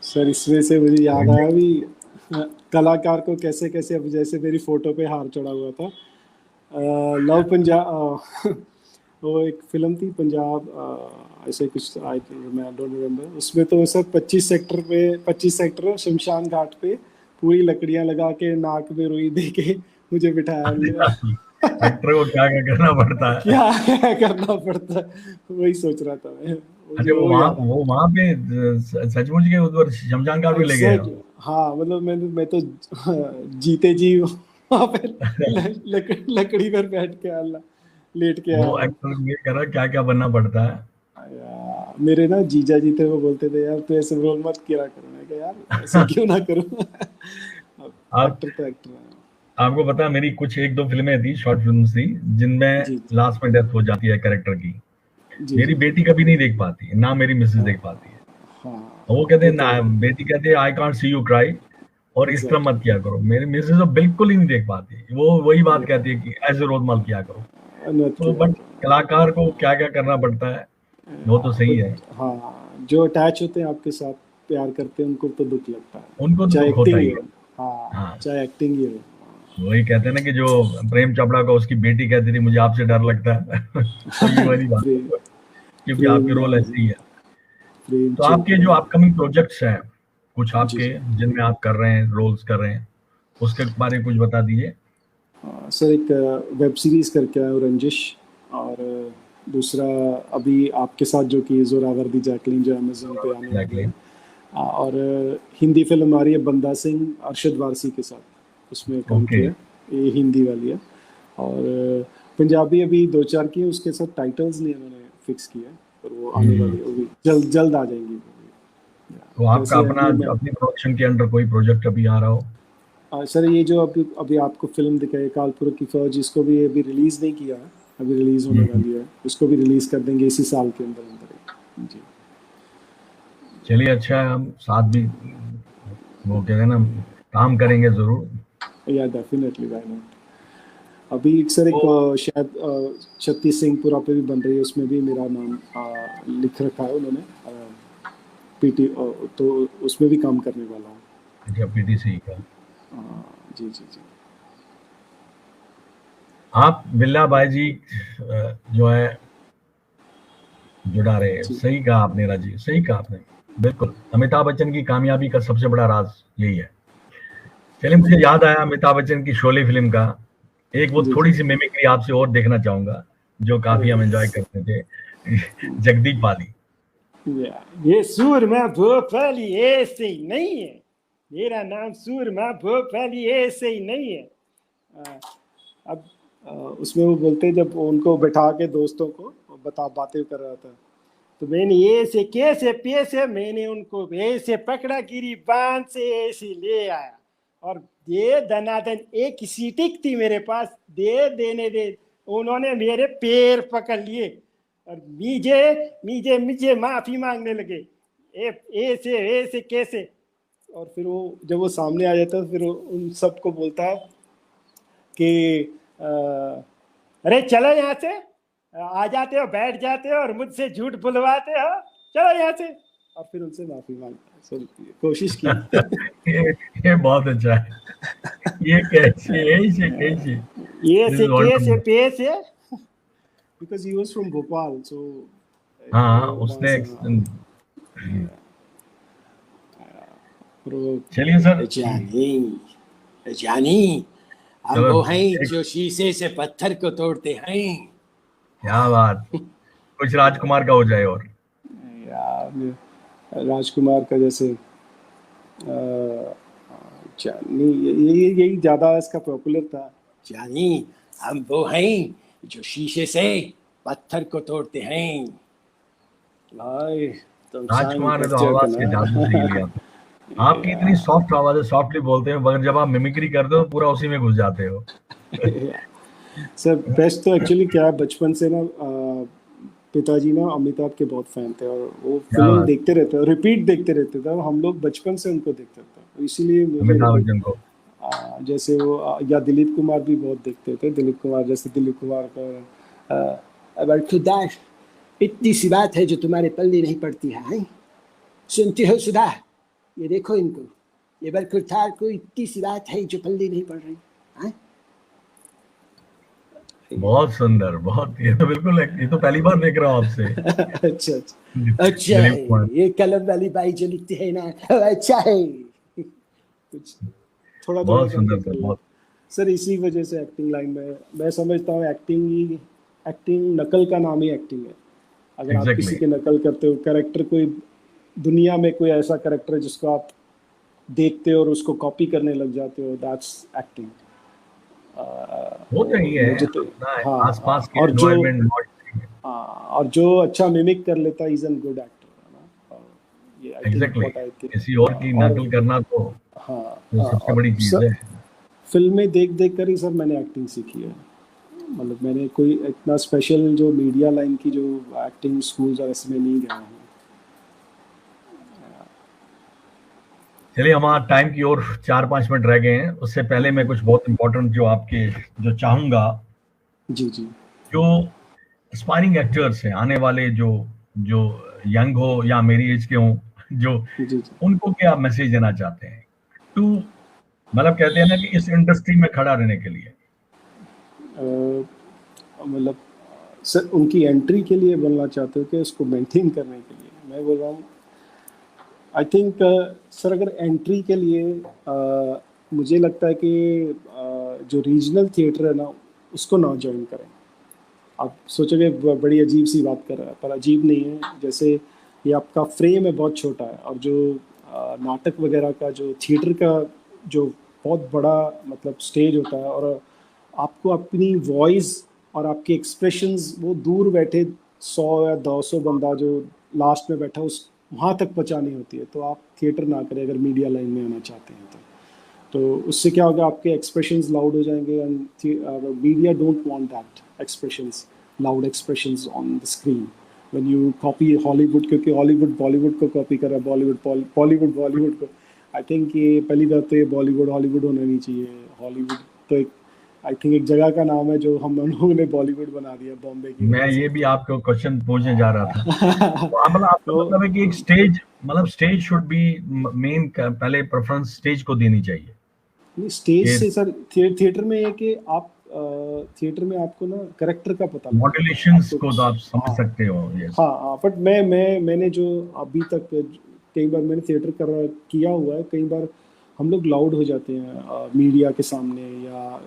सर इसमें से मुझे याद आया भी कलाकार को कैसे कैसे, अब जैसे मेरी फोटो पे हार चढ़ा हुआ था, लव पंजाब वो एक फिल्म थी पंजाब ऐसे कुछ, आई मैं डोंट रिमेम्बर, उसमें तो सर 25 सेक्टर शमशान घाट पे पूरी लकड़ियां लगा के नाक में रुई दे के मुझे बिठाया। एक्टर को क्या क्या करना पड़ता है, क्या करना पड़ता है, वही सोच रहा था मैं। अच्छा वो वहाँ पे सचमुच के उधर शमशान घाट पे ले गए? हाँ मतलब मैं तो जीते जी वहाँ पे लकड़ी पर बैठ के लेट के आया। वो एक्टर ये करा क्या क्या बनना पड़ता है। मेरे ना जीजा जी थे, वो बोलते थे यार तू ऐसे रोल मत किया कर, मैं कहा यार ऐसे क्यों ना करूं। एक्टर तो एक्टर है। आपको पता है मेरी कुछ 1-2 फिल्में थी, शॉर्ट फिल्म थी, जिनमें लास्ट में डेथ हो जाती है कैरेक्टर की। मेरी बेटी कभी नहीं देख पाती, ना मेरी मिसेस देख पाती है। तो वो कहते हैं ना, बेटी कहते हैं I can't see you cry, और इस तरह मत किया करो। मेरी मिसेस तो बिल्कुल ही नहीं देख पाती, वो वही बात कहती है कि ऐसे रोल मत किया करो। तो बट कलाकार को क्या क्या करना पड़ता है वो तो सही है। हाँ, जो अटैच होते हैं आपके साथ, प्यार करते हैं, उनको तो दुख लगता है, उनको तो दुख होता ही है। हाँ, चाहे एक्टिंग ही हो। वही कहते हैं ना कि जो प्रेम चोपड़ा को उसकी बेटी कहती थी मुझे आपसे डर लगता है। वही बात। क्योंकि आपके रोल ऐसे ही है। तो आपके जो अपकमिंग प्रोजेक्ट्स हैं, कुछ आपके जिनमें आप कर रहे हैं, रोल्स कर रहे हैं, उसके बारे में कुछ बता दीजिए। सर एक वेब सीरीज करके आया हूँ रंजिश, और दूसरा अभी आपके साथ जो कि जोरावर्दी जैकलीन जो अमेज़न पे आने वाली है, और हिंदी फिल्म आ रही है बंदा सिंह अरशद वारसी के साथ, उसमें काम किया, ये हिंदी वाली है। और पंजाबी अभी 2-4 की है, उसके साथ टाइटल्स नहीं उन्होंने फिक्स किया है, पर वो आने वाली है, वो भी जल्द आ जाएंगी। तो आपका अपनी प्रोडक्शन के अंडर कोई प्रोजेक्ट अभी आ रहा हो? सर ये जो अभी आपको फिल्म दिखाई कालपुर की फौज, इसको भी अभी रिलीज नहीं किया है, अभी रिलीज होने वाली है, उसको भी रिलीज कर देंगे इसी साल के अंदर जी। चलिए अच्छा है, हम साथ भी वो कहते हैं ना काम करेंगे जरूर। या डेफिनेटली, व्हाई नॉट। अभी सर एक शायद छत्तीस सिंहपुरा पे भी बन रही है, उसमें भी मेरा नाम लिख रखा है उन्होंने, पीटी, तो उसमें भी काम करने वाला हूँ। अच्छा, पीटीसी का। जी जी जी। आप बिल्ला भाई जी जो है जुड़ा रहे, सही कहा आपने राजी, सही कहा आपने, बिल्कुल। अमिताभ बच्चन की कामयाबी का सबसे बड़ा राज यही है। चलिए, मुझे याद आया अमिताभ बच्चन की शोले फिल्म का एक वो थोड़ी सी मिमिक्री आपसे और देखना चाहूंगा, जो काफी हम एंजॉय करते थे। जगदीप वाली, ये सूरमा भोपाली ऐसे ही नहीं है, मेरा नाम सूरमा भोपाली ऐसे ही नहीं है। अब उसमें वो बोलते हैं, जब उनको बैठा के दोस्तों को बातें कर रहा था, तो मैंने ऐसे कैसे पैसे, मैंने उनको ऐसे पकड़ा गिरी बांध से ऐसे ले आया, और ये दनादन एक सीटिक थी मेरे पास, देने दे, उन्होंने मेरे पैर पकड़ लिए और मुझे माफी मांगने लगे, ऐसे ऐसे कैसे। और फिर वो जब वो सामने आ जाता है, फिर उन सबको बोलता है कि अरे चलो यहाँ से, आ जाते हो, बैठ जाते हो और मुझसे झूठ बुलवाते हो, चलो यहाँ से। और फिर उनसे माफी मांगता है, कोशिश की। ये बहुत अच्छा है। ये कैसे पैसे, because he was from Bhopal, so हाँ, उसने चलिए सर। जानी हम वो हैं जो शीशे से पत्थर को तोड़ते हैं। क्या बात, कुछ राजकुमार का हो जाए। और राजकुमार का जैसे जानी, यही ज्यादा इसका पॉपुलर था। जानी हम वो हैं जो शीशे से पत्थर को तोड़ते हैं। राजकुमार ने तो आवाज के जादू से लिया। आपकी इतनी सॉफ्ट आवाज है, सॉफ्टली बोलते हैं, मगर जब आप मिमिक्री करते हो पूरा उसी में घुस जाते हो। सर बेस्ट तो एक्चुअली क्या है, बचपन से ना पिताजी ना अमिताभ के बहुत फैन थे, और वो फिल्म देखते रहते, रिपीट देखते रहते थे, हम लोग बचपन से उनको देखते थे, इसीलिए अमिताभ बच्चन को जैसे वो, या दिलीप कुमार भी बहुत देखते थे। दिलीप कुमार जैसे, दिलीप कुमार का खुदा इतनी सी बात है जो तुम्हारे पल्ले नहीं पड़ती है, सुनती हो सुधा, ये देखो इनको, ये बरखुरथार को इतनी सी बात है जो पल्ले नहीं पड़ रही है। बहुत सुंदर, बहुत, ये तो बिल्कुल, ये तो पहली बार देख रहा हूँ आपसे। अच्छा, ये कलम वाली बाई जो लिखती है ना, अच्छा है, कुछ थोड़ा बहुत सुंदर था, बहुत। सर इसी वजह से एक्टिंग लाइन में मैं समझता हूँ, एक्टिंग नकल का नाम ही एक्टिंग है। अगर आप किसी की नकल करते हो, कैरेक्टर, कोई दुनिया में कोई ऐसा कैरेक्टर है जिसको आप देखते हो और उसको कॉपी करने लग जाते हो, दैट्स एक्टिंग। वो चाहिए आसपास के एनवायरनमेंट। और जो अच्छा मिमिक कर लेता है is an good actor. Exactly, किसी और की नकल करना तो सबसे बड़ी चीज है। फिल्में देख कर ही सर मैंने एक्टिंग सीखी है, मतलब मैंने कोई इतना स्पेशल जो मीडिया लाइन की जो एक्टिंग स्कूल्स और इसमें नहीं गया हूँ। चलिए, हमारा टाइम की और 4-5 मिनट रह गए हैं। उससे पहले मैं कुछ बहुत इम्पोर्टेंट जो आपके जो चाहूंगा, जी, जो एस्पायरिंग एक्टर्स हैं, आने वाले जो यंग हो या मेरी एज के हो, जो उनको क्या मैसेज देना चाहते हैं, टू मतलब कहते हैं ना कि इस इंडस्ट्री में खड़ा रहने के लिए? मतलब सर उनकी एंट्री के लिए बोलना चाहते हो कि उसको मेंटेन करने के लिए? मैं बोल रहा हूँ आई थिंक सर अगर एंट्री के लिए मुझे लगता है कि जो रीजनल थिएटर है ना उसको ना ज्वाइन करें। आप सोचोगे बड़ी अजीब सी बात कर रहा है, पर अजीब नहीं है। जैसे ये आपका फ्रेम है बहुत छोटा है, और जो नाटक वगैरह का जो थिएटर का जो बहुत बड़ा मतलब स्टेज होता है, और आपको अपनी वॉइस और आपके एक्सप्रेशंस वो दूर बैठे 100 या 200 बंदा जो लास्ट में बैठा उस वहाँ तक पहुँचानी होती है। तो आप थिएटर ना करें अगर मीडिया लाइन में आना चाहते हैं तो उससे क्या होगा, आपके एक्सप्रेशंस लाउड हो जाएंगे, and media don't want that expressions, loud expressions on the screen when you copy Hollywood, क्योंकि हॉलीवुड बॉलीवुड को कॉपी कर रहा है, बॉलीवुड बॉलीवुड को। आई थिंक ये पहली बात तो ये बॉलीवुड हॉलीवुड होना नहीं चाहिए। हॉलीवुड तो एक आई थिंक एक जगह का नाम है जो हम लोगों ने बॉलीवुड बना दिया बॉम्बे की। मैं ये भी आपको क्वेश्चन पूछने जा रहा था। तो मतलब आपका मतलब है कि एक स्टेज, मतलब स्टेज शुड बी मेन, पहले प्रेफरेंस स्टेज को देनी चाहिए। स्टेज से सर थिएटर में है कि आप थिएटर में आपको ना कैरेक्टर का पता, मॉड्यूलेशंस को तो आप समझ सकते हो। हाँ, बट मैंने जो अभी तक कई बार मैंने थिएटर किया हुआ है, कई बार हम लोग लाउड हो जाते हैं मीडिया के सामने या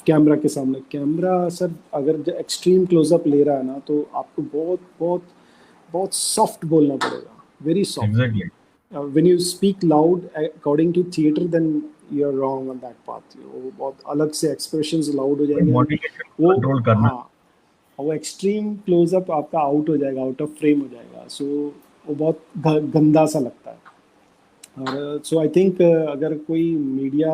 कैमरा के सामने। कैमरा सर अगर एक्सट्रीम क्लोजअप ले रहा है ना तो आपको बहुत बहुत बहुत सॉफ्ट बोलना पड़ेगा, very soft. Exactly. When you speak loud according to theatre then you are wrong on that path. वो बहुत अलग से एक्सप्रेशंस लाउड हो जाएंगे, वो कंट्रोल करना। हाँ, वो एक्सट्रीम क्लोजअप आपका आउट हो जाएगा, आउट ऑफ फ्रेम हो जाएगा। सो वो बहुत गंदा सा लगता है। और सो आई थिंक अगर कोई मीडिया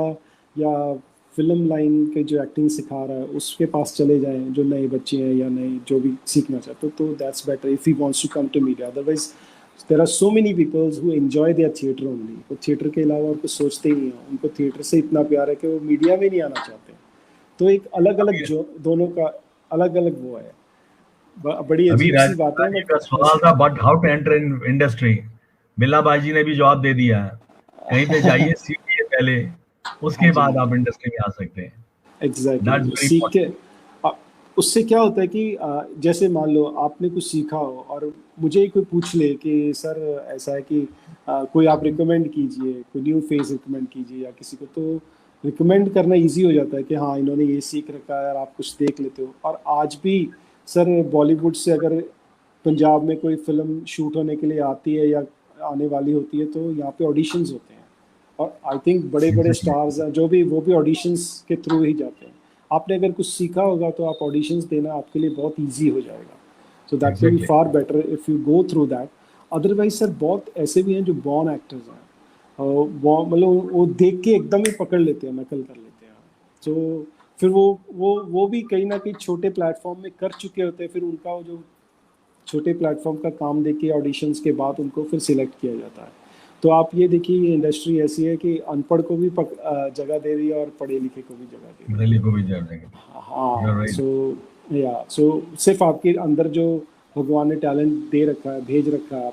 या फिल्म लाइन के जो एक्टिंग सिखा रहा है उसके पास चले जाएं, जो नए बच्चे हैं या नए जो भी सीखना चाहते हो, तो that's better if he wants to come to media. Otherwise there are so many peoples who enjoy their theatre only. वो थिएटर के अलावा और कुछ सोचते ही नहीं हैं, उनको थिएटर से इतना प्यार है कि वो मीडिया में नहीं आना चाहते। तो एक अलग अलग जो दोनों का अलग अलग वो है, बड़ी अजीब सी बात है। का सवाल था but how to enter in industry. बिल्ला बाजी ने भी जवाब दे दिया है, कहीं पे जाइए सीखिए पहले, उसके बाद आप इंडस्ट्री में आ सकते हैं। एग्जैक्टली, सीख के उससे क्या होता है कि जैसे मान लो आपने कुछ सीखा हो और मुझे कोई पूछ ले कि सर ऐसा है कि कोई आप रिकमेंड कीजिए, कोई न्यू फेस रिकमेंड कीजिए या किसी को, तो रिकमेंड करना इजी हो जाता है कि हाँ इन्होंने ये सीख रखा है और आप कुछ देख लेते हो। और आज भी सर बॉलीवुड से अगर पंजाब में कोई फिल्म शूट होने के लिए आती है या आने वाली होती है तो यहाँ पे ऑडिशंस होते हैं, और आई थिंक बड़े बड़े स्टार्स हैं जो भी वो भी ऑडिशंस के थ्रू ही जाते हैं। आपने अगर कुछ सीखा होगा तो आप ऑडिशंस देना आपके लिए बहुत इजी हो जाएगा। So that will be far better if you go through that. Otherwise sir बहुत ऐसे भी हैं जो बॉर्न एक्टर्स हैं, मतलब वो देख के एकदम ही पकड़ लेते हैं, नकल कर लेते हैं। तो फिर वो भी कहीं ना कहीं छोटे प्लेटफॉर्म में कर चुके होते हैं, फिर उनका वो जो छोटे प्लेटफॉर्म का काम देख के ऑडिशंस के बाद उनको फिर सिलेक्ट किया जाता है। तो आप ये देखिए ये इंडस्ट्री ऐसी है कि अनपढ़ को भी जगह दे रही है और पढ़े लिखे को भी जगह दे रही है। हाँ, सो सिर्फ आपके अंदर जो भगवान ने टैलेंट दे रखा है, भेज रखा है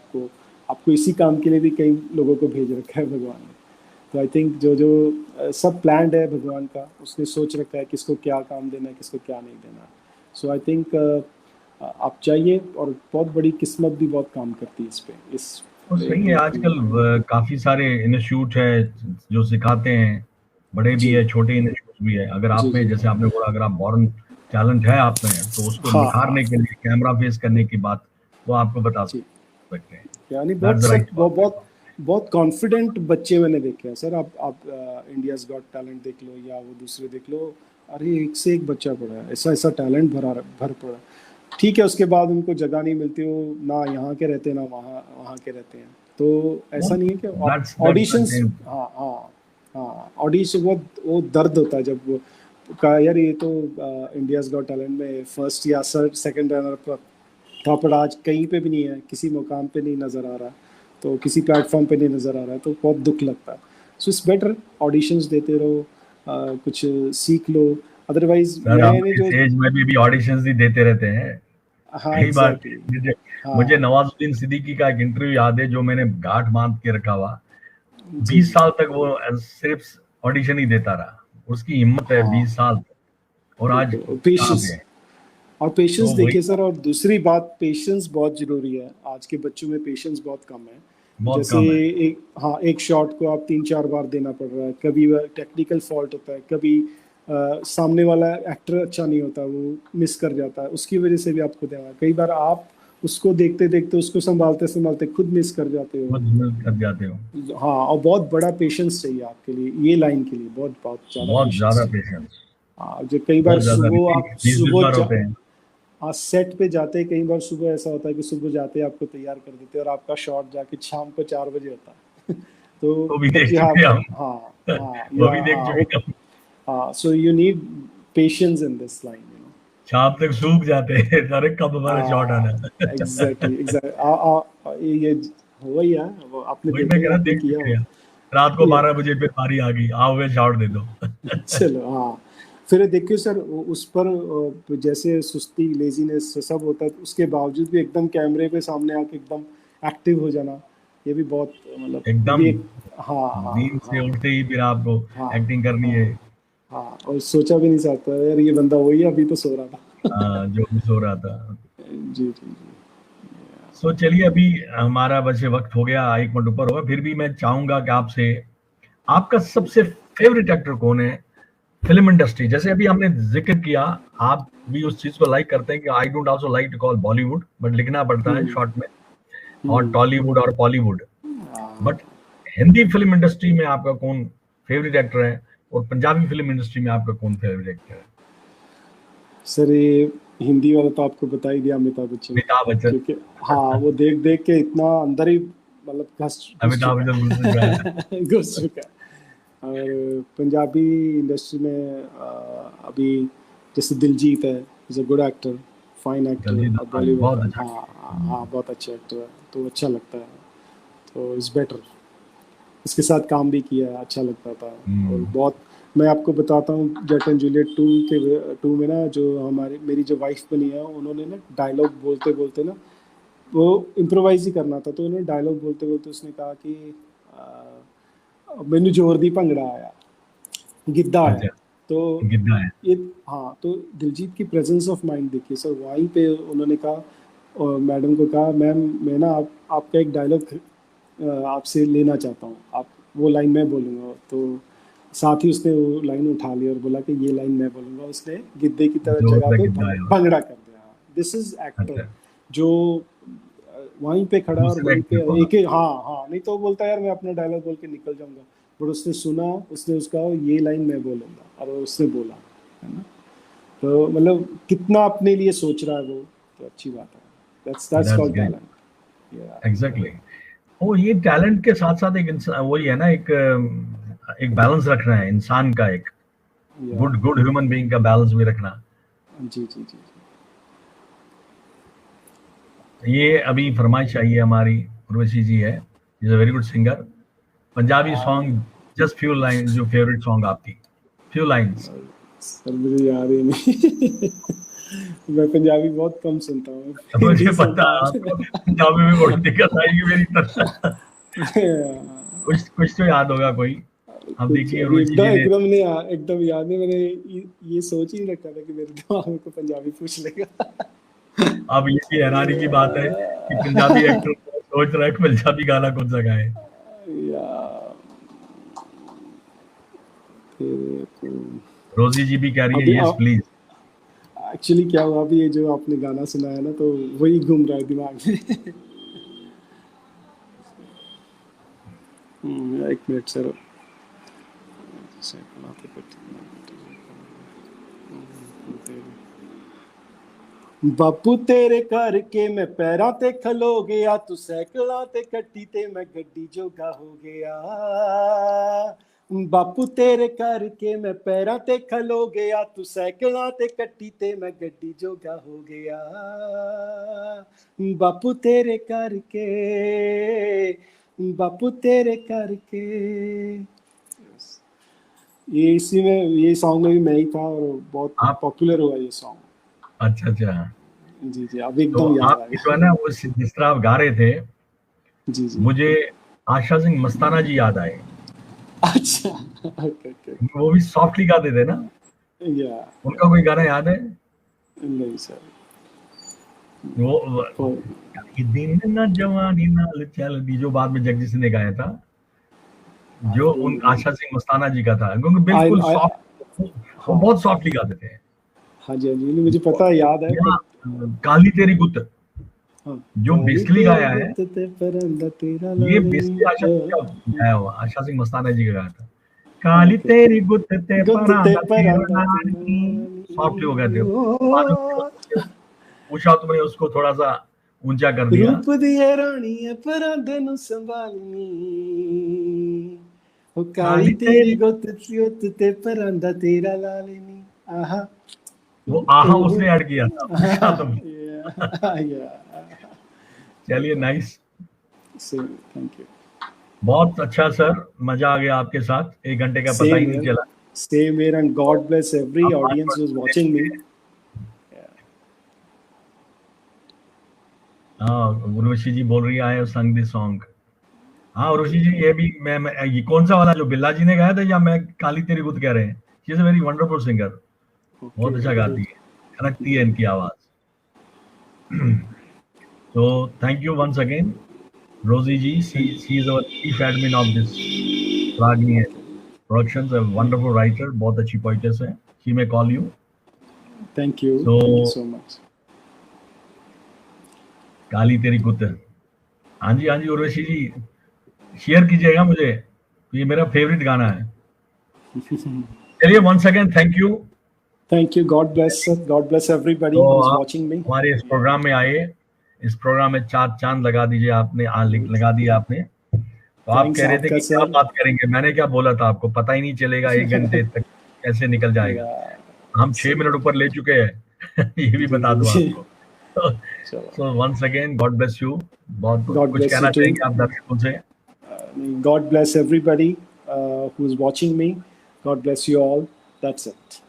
आपको इसी काम के लिए भी कई लोगों को भेज रखा है भगवान ने। तो आई थिंक जो सब प्लान्ड है भगवान का, उसने सोच रखा है किसको क्या काम देना है, किसको क्या नहीं देना। सो आई थिंक आप चाहिए, और बहुत बड़ी किस्मत भी बहुत काम करती है इस पे। सही है, आजकल काफी सारे इंस्टीट्यूट है जो सिखाते हैं, बड़े भी है, छोटे इंस्टीट्यूट भी है। अगर आप में जैसे आपने बोला अगर आप बॉर्न टैलेंट है आप में, तो उसको निखारने के लिए कैमरा फेस करने की बात वो आपको बता सकते हैं। यानी बहुत कॉन्फिडेंट बच्चे मैंने देखे हैं सर। आप इंडियाज गॉट टैलेंट देख लो या वो दूसरे देख लो, अरे एक से एक बच्चा पड़ा है, ऐसा टैलेंट भर पड़ा। ठीक है, उसके बाद उनको जगह नहीं मिलती, वो ना यहाँ के रहते ना वहाँ के रहते हैं। तो ऐसा नहीं है कि ऑडिशंस, हाँ ऑडिशन वो दर्द होता है जब वो का यार ये तो इंडियाज गॉट टैलेंट में फर्स्ट या सेकंड रनर पर था, पर आज कहीं पे भी नहीं है, किसी मुकाम पे नहीं नज़र आ रहा, तो किसी प्लेटफॉर्म पे नहीं नज़र आ रहा है, तो बहुत दुख लगता है। सो इट्स बेटर ऑडिशंस देते रहो, कुछ सीख लो। अदरवाइज मैंने जो स्टेज में भी ऑडिशंस ही देते रहते हैं। हाँ, कई बार मुझे नवाजुद्दीन सिद्दीकी का एक इंटरव्यू याद है जो मैंने गांठ बांध के रखा हुआ। 20 साल तक वो सिर्फ ऑडिशन ही देता रहा, उसकी हिम्मत है 20 साल तक। और आज और पेशेंस तो वही- देखिए सर, और दूसरी बात, पेशेंस बहुत जरूरी है। आज के बच्चों में पेशेंस बहुत कम है। बहुत जैसे कम है। एक शॉट को आप 3-4 बार देना पड़ रहा है, कभी वह टेक्निकल फॉल्ट होता है, कभी सामने वाला एक्टर अच्छा नहीं होता, वो मिस कर जाता है, उसकी वजह से भी आपको देना है। कई बार आप उसको देखते देखते, उसको संभालते संभालते खुद मिस कर जाते हो। खुद मिस कर जाते हो। हाँ, और बहुत बड़ा पेशेंस चाहिए आपके लिए, ये लाइन के लिए बहुत बहुत बहुत ज्यादा चाहिए। पेशेंस। हाँ, जो कई बार बहुत ज्यादा सुबह आप 20 बार होते हैं। हाँ, सेट पे जाते, कई बार सुबह ऐसा होता है कि सुबह जाते आपको तैयार कर देते हैं और आपका शॉट जाके शाम को 4 बजे होता है। वो भी देख you have- चुके हम। हाँ वो भी देख चुके हम। हाँ, so you need patience in this line, you know. शाम तक सूख जाते हैं, अरे कब हमारा शॉट आना है। Exactly. ये हुआ ही है, वो आपने वही मैं देखा कह रहा, आपने देख किया चुके हैं। होगा। रात को ये- 12 बजे फिर बारी आ गई, आओ वे शॉट दे दो। चलो हाँ, फिर देखिए सर, उस पर जैसे सुस्ती, लेजीनेस सब होता है, उसके बावजूद भी एकदम कैमरे पे सामने आके एकदम एक्टिव हो जाना, ये भी बहुत मतलब एकदम ये- हाँ नींद से उठते ही फिर आपको हाँ, एक्टिंग करनी है। हाँ, और सोचा भी नहीं सकता यार, ये बंदा वही है, अभी तो सो रहा था। जो भी सो रहा था। जी जी जी। सो चलिए, अभी हमारा वैसे वक्त हो गया, 1 मिनट ऊपर होगा, फिर भी मैं चाहूंगा कि आपसे, आपका सबसे फेवरेट एक्टर कौन है फिल्म इंडस्ट्री? जैसे अभी हमने जिक्र किया, आप भी उस चीज को लाइक करते हैं कि I don't also like to call Bollywood, but लिखना पड़ता है शॉर्ट में, और टॉलीवुड और Bollywood. But Hindi film industry में आपका कौन फेवरेट एक्टर है, और पंजाबी फिल्म इंडस्ट्री में आपका कौन फेवरेट एक्टर है? सर ये हिंदी वाला तो आपको बता ही दिया, अमिताभ बच्चन। अमिताभ बच्चन। क्योंकि हाँ, वो देख देख के इतना अंदर ही मतलब अमिताभ बच्चन घुस चुका है। और पंजाबी इंडस्ट्री में अभी जैसे दिलजीत है, is a good actor, fine actor, बहुत बॉलीवुड। अच्छा। हाँ, बहुत अच्छा एक्टर है, तो अच्छा लगता है, तो इज बेटर। इसके साथ काम भी किया है, अच्छा लगता था। और बहुत, मैं आपको बताता हूँ, जट एंड जूलियट 2 में ना, जो मेरी जो वाइफ बनी है, उन्होंने ना डायलॉग बोलते बोलते ना, वो इम्प्रोवाइज ही करना था, तो उन्होंने डायलॉग बोलते बोलते उसने कहा कि मैनू जोर दी भंगड़ा आया, गिद्धा आया। तो गिद्धा है। ये हाँ, तो दिलजीत की प्रेजेंस ऑफ माइंड देखिए सर, वहीं पे उन्होंने कहा, और मैडम को कहा, मैम मैं ना आपका एक डायलॉग आपसे लेना चाहता हूँ, आप वो लाइन मैं बोलूँगा। तो साथ ही उसने वो लाइन उठा ली और बोला कि ये लाइन मैं बोलूँगा। उसने गिद्दे की तरह जगह पे भंगड़ा कर दिया। दिस इज एक्टर जो वहीं पे खड़ा और वहीं पे एक हाँ, नहीं तो बोलता यार मैं अपना डायलॉग बोल के निकल जाऊंगा, पर उसने सुना, उसने उसका ये लाइन मैं बोलूँगा, और उसने बोला, है ना। तो मतलब कितना अपने लिए सोच रहा है वो, तो अच्छी बात है। That's called talent. एग्जैक्टली। वो ये टैलेंट के साथ साथ एक इंसान, वही है ना, एक बैलेंस रखना है इंसान का, एक गुड ह्यूमन बीइंग का बैलेंस भी रखना। जी जी जी। ये अभी फरमाइश आई है हमारी, उर्वशी जी है, is a very good singer. Punjabi song, just few line, जो फेवरेट सॉन्ग आपकी, फ्यू लाइंस। सर मुझे याद ही नहीं। मैं पंजाबी बहुत कम सुनता हूँ। मुझे पता, पंजाबी में बहुत दिक्कत आएगी मेरी तरफ। कुछ तो याद होगा कोई। हम देखिए एकदम याद नहीं। मैंने ये सोच ही रखा था कि मेरे दिमाग में को पंजाबी पूछ लेगा। अब ये भी हैरानी की बात है कि पंजाबी एक्टर सोच रहा है कि पंजाबी गाना कौन सा गाए। रोजी जी भी कह रही है यस प्लीज। एक्चुअली क्या हुआ, अभी ये जो आपने गाना सुनाया ना, तो वही घूम रहा है दिमाग में। एक मिनट सर, बापू तेरे करके मैं पैरां ते खलो गया, तू सैकलां ते कट्टी ते मैं गड्डी जोगा हो गया। बापू तेरे करके मैं पैरां ते खलो गया, तू सैकलां ते कट्टी ते मैं गड्डी जोगा हो गया। बापू तेरे करके, बापू तेरे करके। ये इसी में, ये सॉन्ग में भी मैं ही था, और बहुत पॉपुलर हुआ ये सॉन्ग। अच्छा अच्छा। जी जी, अब एकदम याद आ गया। ना वो जिस तरह आप गा रहे थे, जी जी, मुझे आशा सिंह मस्ताना जी याद आए। अच्छा, ओके। वो भी सॉफ्टली गाते थे ना, या उनका कोई गाना याद है? नहीं सर, वो दिन ना जवानी नाल चल दी जो बाद में जगजीत सिंह ने गाया था, जो उन आशा सिंह मस्ताना जी का था, क्योंकि बिल्कुल सॉफ्ट, वो बहुत सॉफ्टली गाते थे। हाँ जी, हाँ जी, मुझे पता है, याद है। काली तेरी गुत जो बेसिकली गाया है, ये बेसिकली आशा सिंह का गाया हुआ, आशा सिंह मस्ताना जी का गाया था। काली तेरी गुत ते सॉफ्टली हो गए थे। पूछा तुमने उसको थोड़ा सा ऊंचा कर दिया। रूप दिए रानी है परांदे नु संभालनी, ओ काली तेरी गुत ते परांदा तेरा लालनी। आहा, वो आहा उसने ऐड किया था। चलिए, नाइस, थैंक यू, बहुत अच्छा सर, मजा आ गया आपके साथ, 1 घंटे का पता ही नहीं चला। Same here, and God bless every audience who's watching me. हाँ, उर्वशी जी बोल रही है, आई हैव संग दिस सॉन्ग। हाँ उर्वशी जी, ये भी मैं ये कौन सा वाला जो बिल्ला जी ने गाया था, या मैं काली तेरी गुत कह रहे हैं? She is a very wonderful singer, बहुत अच्छा गाती है, खनकती है इनकी आवाज। So thank you once again, Rosie ji. She is our chief admin of this Ragini Productions, a wonderful writer, बहुत अच्छी poetess है। She may call you. Thank you. So, thank you so much. काली तेरी गुत। हाँ जी, हाँ जी उर्वशी जी, शेयर कीजिएगा मुझे, ये मेरा फेवरेट गाना है। चलिए, once again thank you. Thank you. God bless. God bless everybody who's watching me. हमारे इस प्रोग्राम में आए, इस प्रोग्राम में 4 चांद लगा दीजिए आपने, लगा दिया आपने। तो आप कह रहे थे कि क्या बात करेंगे, मैंने क्या बोला था आपको, पता ही नहीं चलेगा 1 घंटे तक कैसे निकल जाएगा। हम 6 मिनट ऊपर ले चुके हैं, ये भी बता दूं आपको। So once again, God bless you. बहुत कुछ कहना चाहेंगे आप दर्शकों से? God bless everybody who's watching me. God bless you all. That's it.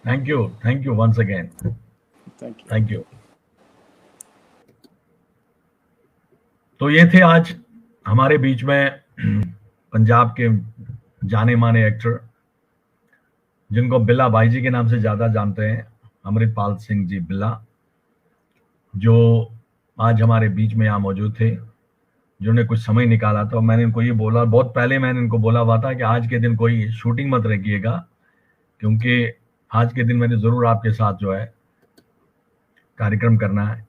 Thank you once again. Thank you. तो ये थे आज हमारे बीच में पंजाब के जाने माने एक्टर, जिनको बिल्ला भाई जी के नाम से ज्यादा जानते हैं, अमृतपाल सिंह जी बिल्ला, जो आज हमारे बीच में यहाँ मौजूद थे, जिन्होंने कुछ समय निकाला था। मैंने इनको ये बोला, बहुत पहले मैंने इनको बोला हुआ था कि आज के दिन कोई शूटिंग मत रखिएगा, क्योंकि आज के दिन मैंने जरूर आपके साथ जो है कार्यक्रम करना है।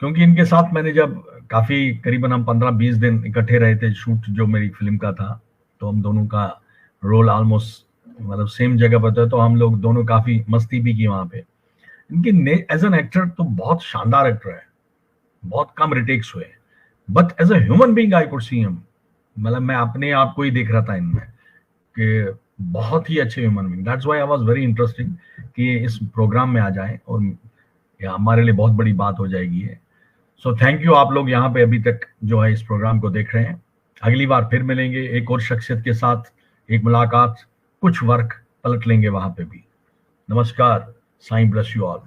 क्योंकि इनके साथ मैंने जब काफी करीबन हम 15-20 दिन इकट्ठे रहे थे, शूट जो मेरी फिल्म का था, तो हम दोनों का रोल ऑलमोस्ट मतलब सेम जगह पर था, तो हम लोग दोनों काफी मस्ती भी की वहां पे। इनके एज एन एक्टर तो बहुत शानदार एक्टर है, बहुत कम रिटेक्स हुए, but as a human being I could see him, मतलब मैं अपने आप को ही देख रहा था इनमें कि बहुत ही अच्छे human being. That's why I was very interesting कि इस प्रोग्राम में आ जाए, और हमारे लिए बहुत बड़ी बात हो जाएगी ये। सो थैंक यू आप लोग यहाँ पे अभी तक जो है इस प्रोग्राम को देख रहे हैं। अगली बार फिर मिलेंगे एक और शख्सियत के साथ, एक मुलाकात, कुछ वर्क पलट लेंगे वहां पे भी। नमस्कार, साईं ब्लेस यू ऑल।